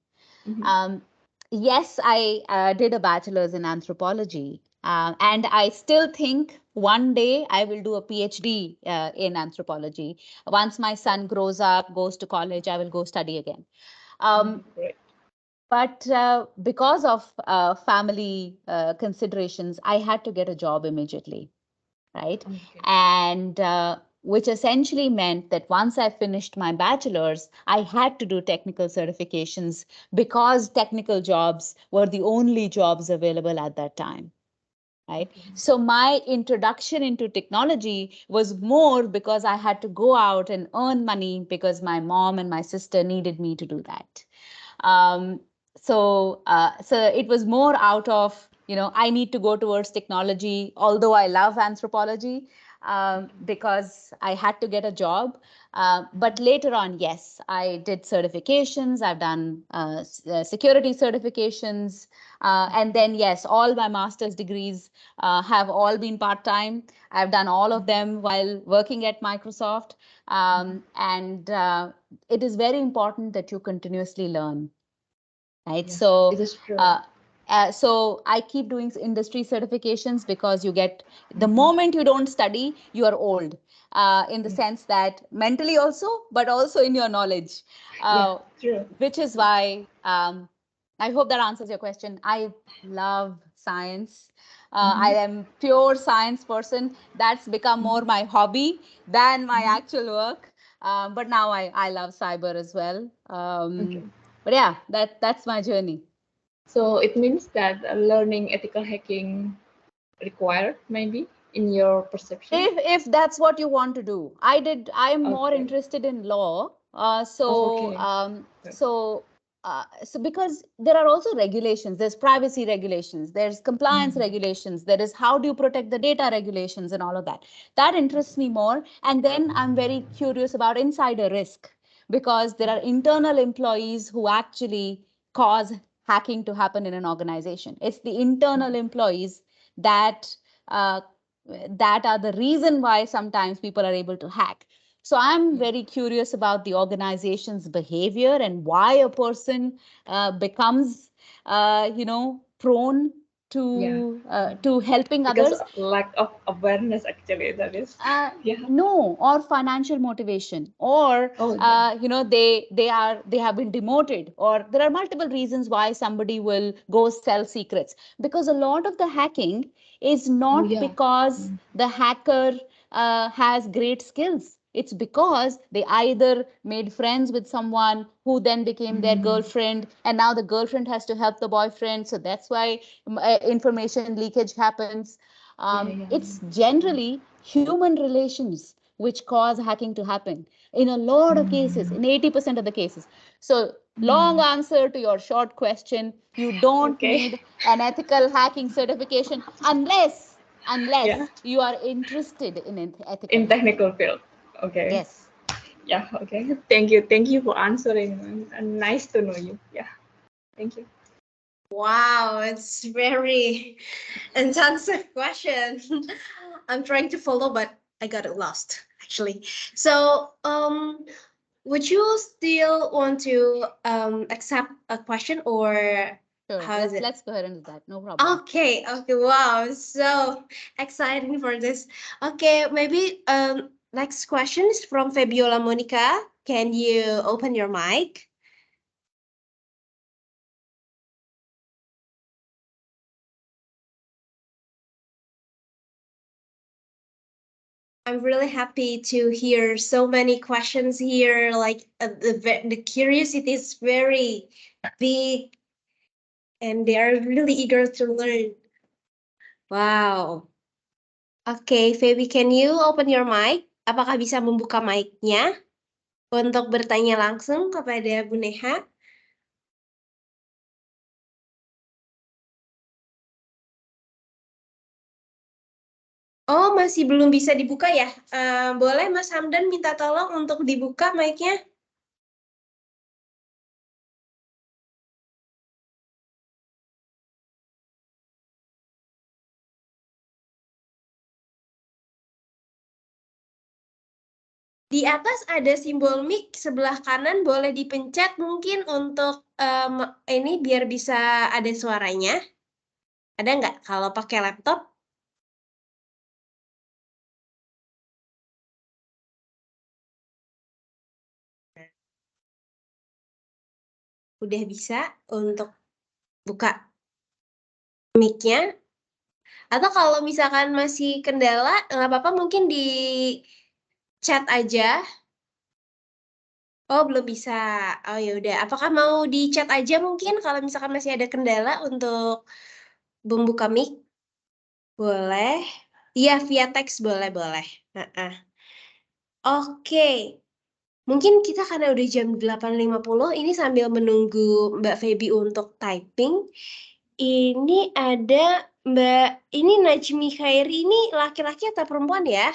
Yes, I did a bachelor's in anthropology. And I still think one day I will do a PhD in anthropology. Once my son grows up, goes to college, I will go study again. Great. But because of family considerations, I had to get a job immediately, right? Okay. And which essentially meant that once I finished my bachelor's, I had to do technical certifications because technical jobs were the only jobs available at that time. Right. So my introduction into technology was more because I had to go out and earn money because my mom and my sister needed me to do that. So it was more out of, I need to go towards technology, although I love anthropology, because I had to get a job. But later on, yes, I did certifications. I've done security certifications. And then, yes, all my master's degrees have all been part-time. I've done all of them while working at Microsoft. And it is very important that you continuously learn. Right. Yes, so it is true. So I keep doing industry certifications because you get, the moment you don't study, you are old, in the sense that mentally also, but also in your knowledge, True. which is why I hope that answers your question. I love science. I am pure science person. That's become more my hobby than my actual work. But now I love cyber as well. But yeah, that's my journey. So it means that learning ethical hacking required maybe in your perception. If that's what you want to do. I'm more Okay. interested in law. Oh, okay. So because there are also regulations, there's privacy regulations, there's compliance regulations, there is how do you protect the data regulations and all of that. That interests me more. And then I'm very curious about insider risk, because there are internal employees who actually cause hacking to happen in an organization. It's the internal employees that that are the reason why sometimes people are able to hack. So I'm very curious about the organization's behavior and why a person becomes, prone to helping Because others. lack of awareness, actually, that is. Yeah. No, or financial motivation, or Oh, yeah. they have been demoted, or there are multiple reasons why somebody will go sell secrets. Because a lot of the hacking is not yeah. because the hacker has great skills. It's because they either made friends with someone who then became their girlfriend, and now the girlfriend has to help the boyfriend. So that's why information leakage happens. It's generally human relations which cause hacking to happen in a lot of cases, in 80% of the cases. So, long answer to your short question, you don't Okay. need an ethical hacking certification unless Yeah. you are interested in ethical In hacking. technical field. Okay. Yes. Yeah. Okay. Thank you. Thank you for answering. And nice to know you. Yeah. Thank you. Wow, it's very intensive question. I'm trying to follow, but I got it lost actually. So, would you still want to accept a question, or Sure. how is it? Let's go ahead and do that. No problem. Okay, okay, wow, so exciting for this. Okay, maybe next question is from Fabiola Monica. Can you open your mic? I'm really happy to hear so many questions here. Like the curiosity is very big, and they are really eager to learn. Wow. Okay, Feby, can you open your mic? Apakah bisa membuka mic-nya untuk bertanya langsung kepada Bu Neha? Oh, masih belum bisa dibuka ya? Boleh Mas Hamdan minta tolong untuk dibuka mic-nya? Di atas ada simbol mic sebelah kanan, boleh dipencet mungkin untuk ini biar bisa ada suaranya. Ada nggak kalau pakai laptop? Udah bisa untuk buka mic-nya. Atau kalau misalkan masih kendala, nggak apa-apa mungkin di chat aja. Oh, belum bisa. Oh, ya udah. Apakah mau di chat aja mungkin kalau misalkan masih ada kendala untuk membuka mic? Boleh. Iya, via teks boleh. Oke. Mungkin kita karena udah jam 8.50, ini sambil menunggu Mbak Feby untuk typing. Ini ada ini Najmi Khairi, ini laki-laki atau perempuan ya?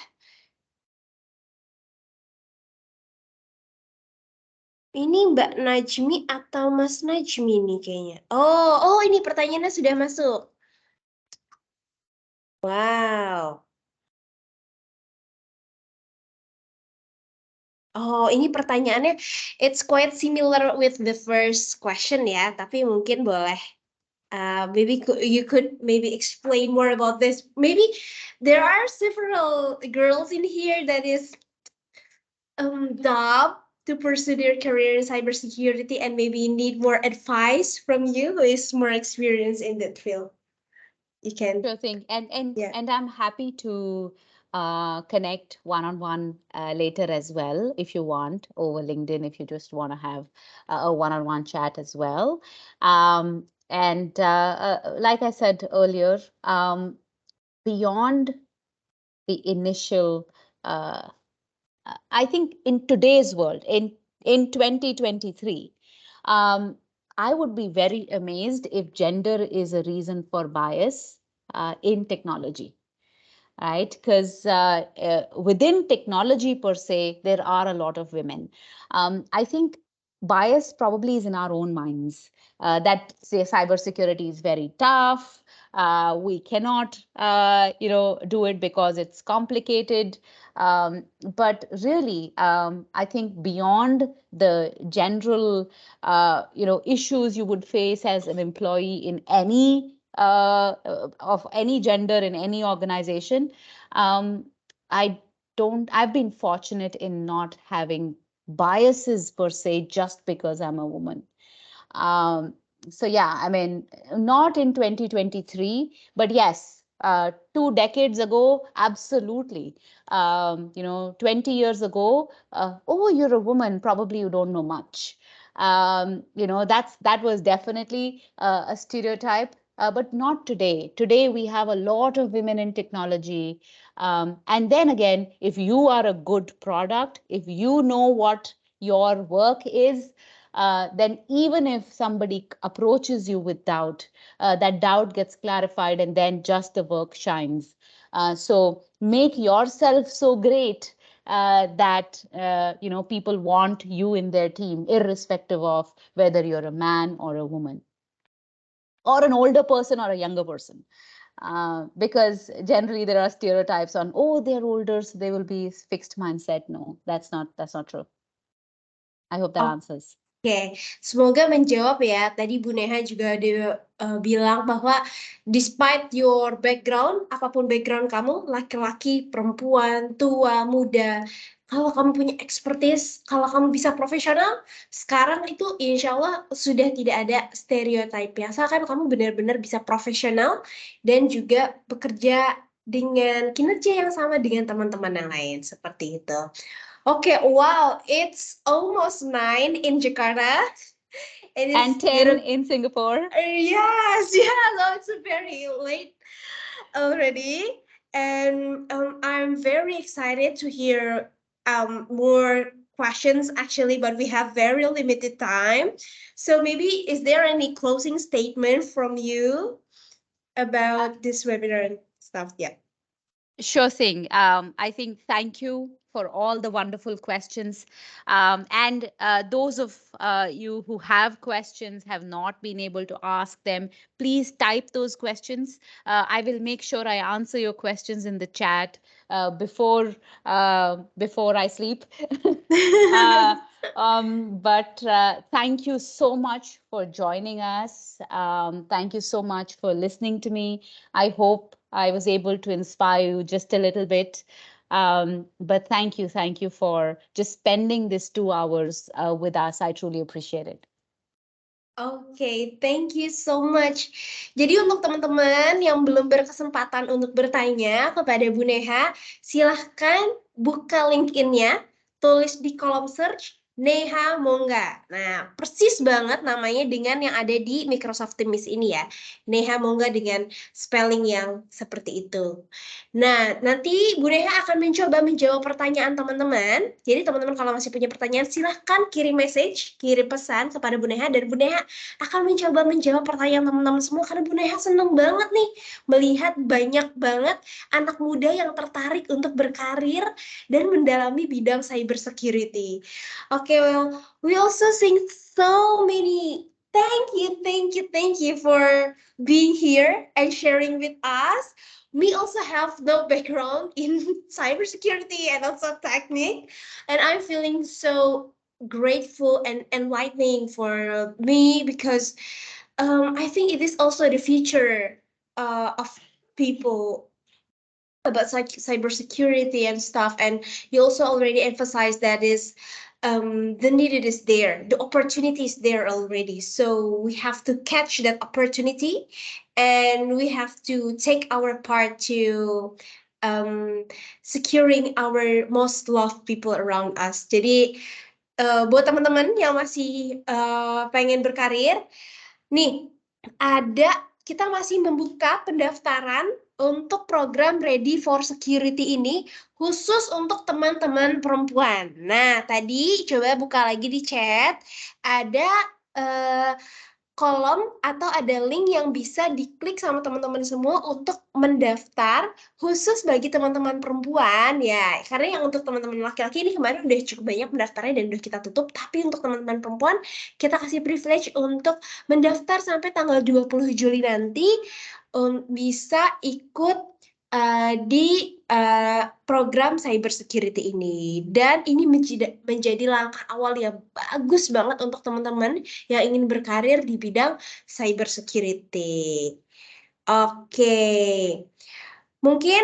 Ini Mbak Najmi atau Mas Najmi nih kayaknya. Oh, ini pertanyaannya sudah masuk. Wow. Oh, ini pertanyaannya it's quite similar with the first question ya, tapi mungkin boleh maybe you could maybe explain more about this. Maybe there are several girls in here that is dumb to pursue their career in cybersecurity and maybe need more advice from you who is more experienced in that field. You can. Sure thing. And Yeah. I'm happy to connect one-on-one later as well if you want, over LinkedIn, if you just want to have a one-on-one chat as well. And like I said earlier, beyond the initial, I think in today's world, in 2023, I would be very amazed if gender is a reason for bias in technology, right? Because within technology per se, there are a lot of women. I think bias probably is in our own minds, that say cybersecurity is very tough. We cannot, do it because it's complicated. But really, I think beyond the general, issues you would face as an employee in any of any gender in any organization, I don't. I've been fortunate in not having biases per se just because I'm a woman. Um, so yeah, I mean, not in 2023, but yes, 2 decades ago, absolutely. 20 years ago, oh, you're a woman, probably you don't know much. That was definitely a stereotype, but not today. Today, we have a lot of women in technology. And then again, if you are a good product, if you know what your work is, then even if somebody approaches you with doubt, that doubt gets clarified and then just the work shines. So make yourself so great that people want you in their team, irrespective of whether you're a man or a woman, or an older person or a younger person. Because generally there are stereotypes on, oh, they're older, so they will be fixed mindset. No, that's not true. I hope that answers. Oke, semoga menjawab ya. Tadi Bu Neha juga ada bilang bahwa despite your background, apapun background kamu, laki-laki, perempuan, tua, muda, kalau kamu punya expertise, kalau kamu bisa profesional, sekarang itu insya Allah sudah tidak ada stereotype ya. Asalkan kamu benar-benar bisa profesional dan juga bekerja dengan kinerja yang sama dengan teman-teman yang lain, seperti itu. Okay, wow, it's almost 9 in Jakarta. And 10 in Singapore. Yes, so it's very late already. And I'm very excited to hear more questions actually, but we have very limited time. So maybe, is there any closing statement from you about this webinar and stuff? Yeah. Sure thing. I think thank you for all the wonderful questions. And those of you who have questions, have not been able to ask them, please type those questions. I will make sure I answer your questions in the chat before I sleep. But thank you so much for joining us. Thank you so much for listening to me. I hope I was able to inspire you just a little bit. But thank you for just spending this 2 hours with us. I truly appreciate it. Oke, thank you so much. Jadi untuk teman-teman yang belum berkesempatan untuk bertanya kepada Bu Neha, silahkan buka LinkedIn-nya, tulis di kolom search Neha Mongga. Nah, persis banget namanya dengan yang ada di Microsoft Teams ini ya. Neha Mongga dengan spelling yang seperti itu. Nah, nanti Bu Neha akan mencoba menjawab pertanyaan teman-teman. Jadi teman-teman kalau masih punya pertanyaan, silahkan kirim message, kirim pesan kepada Bu Neha, dan Bu Neha akan mencoba menjawab pertanyaan teman-teman semua, karena Bu Neha seneng banget nih melihat banyak banget anak muda yang tertarik untuk berkarir dan mendalami bidang cyber security. Okay, well, we also think so many thank you for being here and sharing with us. Me also have no background in cybersecurity and also technique, and I'm feeling so grateful and enlightening for me, because I think it is also the future of people about cybersecurity and stuff. And you also already emphasized that is the need is there, the opportunity is there already. So we have to catch that opportunity, and we have to take our part to securing our most loved people around us. Jadi buat teman-teman yang masih pengen berkarir, nih kita masih membuka pendaftaran untuk program Ready for Security ini khusus untuk teman-teman perempuan. Nah, tadi coba buka lagi di chat, ada kolom atau ada link yang bisa diklik sama teman-teman semua untuk mendaftar khusus bagi teman-teman perempuan ya. Karena yang untuk teman-teman laki-laki ini kemarin udah cukup banyak pendaftarnya dan udah kita tutup, tapi untuk teman-teman perempuan kita kasih privilege untuk mendaftar sampai tanggal 20 Juli nanti bisa ikut di program cyber security ini. Dan ini menjadi langkah awal yang bagus banget untuk teman-teman yang ingin berkarir di bidang cyber security. Oke, mungkin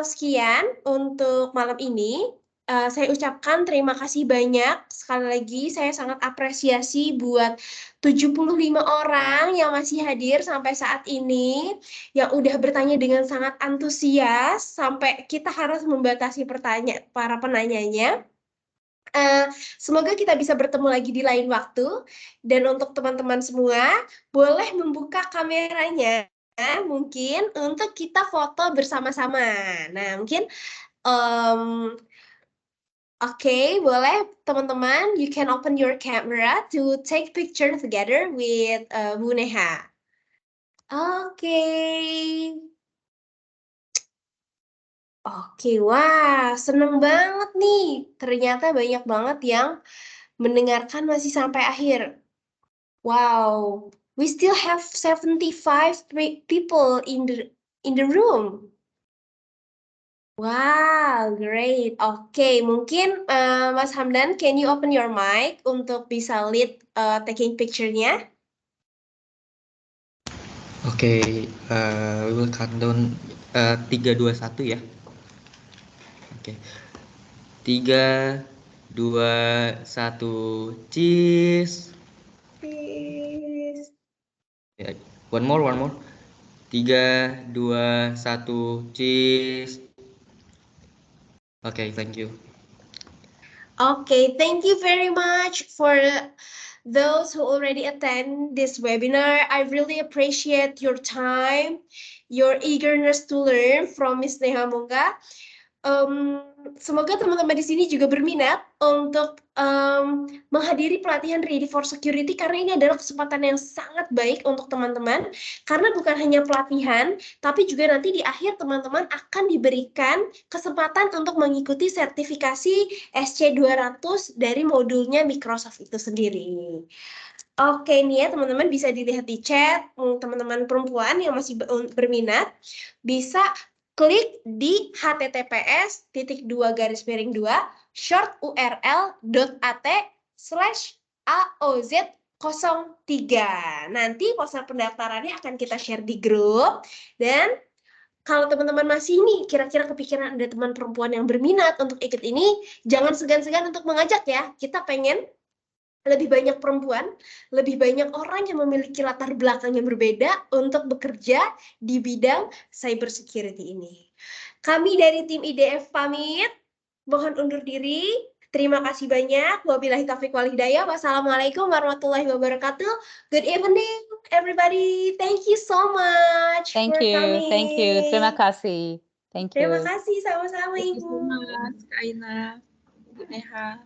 sekian untuk malam ini. Saya ucapkan terima kasih banyak. Sekali lagi saya sangat apresiasi buat 75 orang yang masih hadir sampai saat ini, yang udah bertanya dengan sangat antusias sampai kita harus membatasi para penanyanya. Semoga kita bisa bertemu lagi di lain waktu. Dan untuk teman-teman semua, boleh membuka kameranya mungkin untuk kita foto bersama-sama. Nah, mungkin Oke, boleh teman-teman, you can open your camera to take picture together with Bu Neha. Oke. Oke, wah, seneng banget nih. Ternyata banyak banget yang mendengarkan masih sampai akhir. Wow, we still have 75 people in the room. Wow, great. Oke, mungkin Mas Hamdan, can you open your mic untuk bisa lead taking picture-nya? Oke, we will count down 3, 2, 1 ya. Oke. 3, 2, 1, cheese. Cheese. Ya, one more. 3, 2, 1, cheese. Okay, thank you. Okay, thank you very much for those who already attend this webinar. I really appreciate your time, your eagerness to learn from Miss Neha Mungga. Semoga teman-teman di sini juga berminat untuk menghadiri pelatihan Ready for Security, karena ini adalah kesempatan yang sangat baik untuk teman-teman, karena bukan hanya pelatihan, tapi juga nanti di akhir teman-teman akan diberikan kesempatan untuk mengikuti sertifikasi SC200 dari modulnya Microsoft itu sendiri. Oke nih ya teman-teman, bisa dilihat di chat, teman-teman perempuan yang masih berminat bisa klik di https://shorturl.at/AOZ03. Nanti poster pendaftarannya akan kita share di grup. Dan kalau teman-teman masih nih kira-kira kepikiran ada teman perempuan yang berminat untuk ikut ini, jangan segan-segan untuk mengajak ya. Kita pengen lebih banyak perempuan, lebih banyak orang yang memiliki latar belakang yang berbeda untuk bekerja di bidang cyber security ini. Kami dari tim IDF pamit, mohon undur diri. Terima kasih banyak. Wabillahi taufiq wal hidayah. Wassalamualaikum warahmatullahi wabarakatuh. Good evening, everybody. Thank you so much for coming. Thank you. Terima kasih. Thank you. Terima kasih, sama-sama Thank you Ibu. so much, Kak Aina, Bu Neha.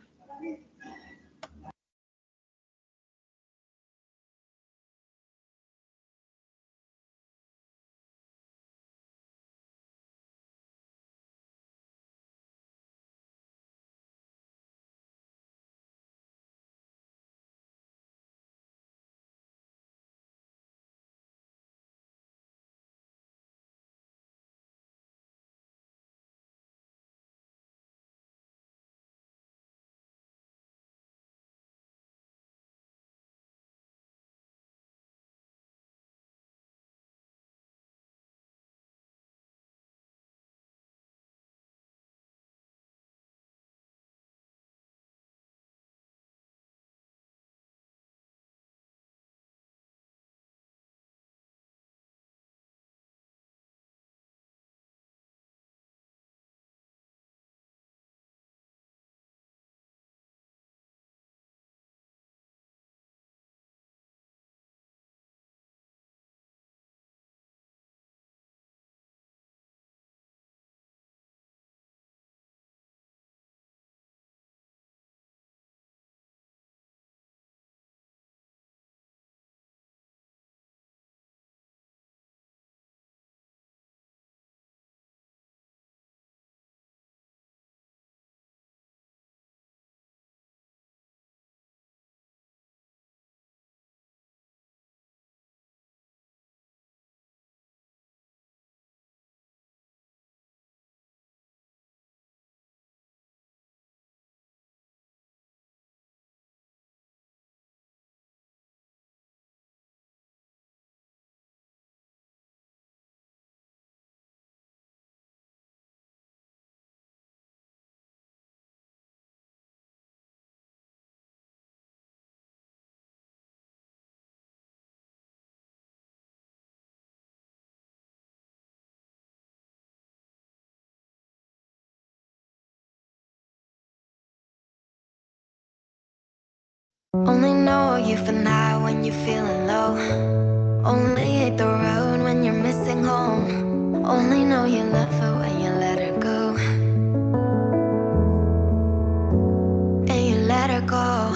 Only know you for now when you're feeling low. Only hate the road when you're missing home. Only know you love her when you let her go. And you let her go.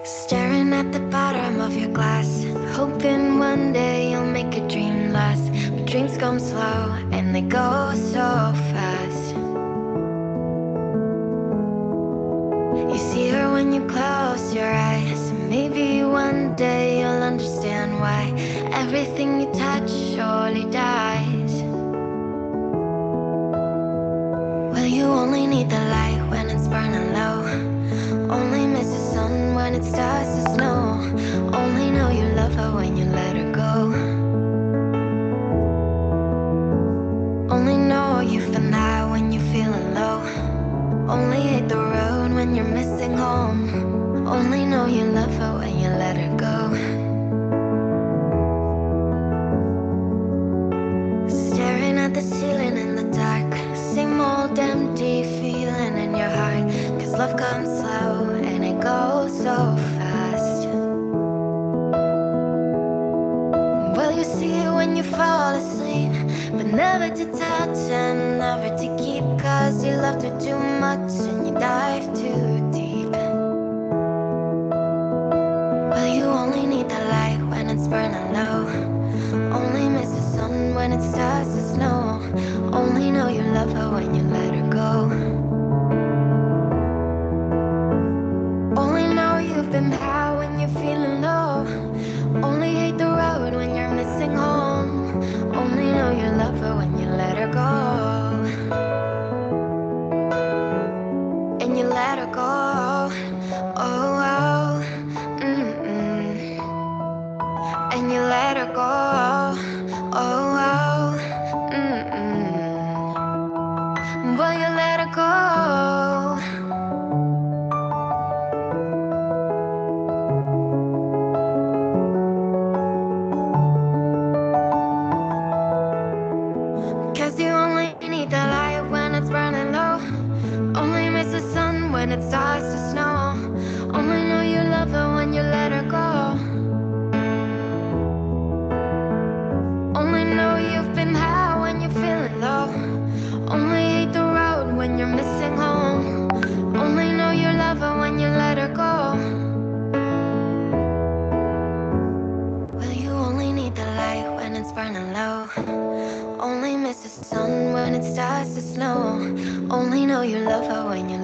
Staring at the bottom of your glass, hoping one day you'll make a dream last. But dreams come slow and they go so fast. You see her when you close your eyes. Maybe one day you'll understand why everything you touch surely dies. Well, you only need the light when it's burning low. Only miss the sun when it starts to snow. Only know you love her when you let her go. Only know you for now when you're feeling low. Only hate the road when you're missing home. Only know you love her when you let her go. Staring at the ceiling in the dark, same old empty feeling in your heart. Cause love comes slow and it goes so fast. Well, you see it when you fall asleep, but never to touch and never to keep. Cause you loved her too much and you dive too deep. Well, you only need the light when it's burning low. Only miss the sun when it starts to snow. Only know you love her when you let her go. Only know you've been high when you're feeling low. Only hate the road when you're missing home. Only know you love her when you let her go. And you let her go. Oh, oh. Mm-mm. And you let her go. Oh, oh. Mm-mm. Well, you let her go. Cause you only need the light when it's burning low. Only miss the sun when it starts to snow. Only know you love her when you let her go. Only know you've been high when you're feeling low. Only hate the road when you're missing home. Only know you love her when you let her go. Well, you only need the light when it's burning low. Only miss the sun when it starts to snow. Only know you love her when you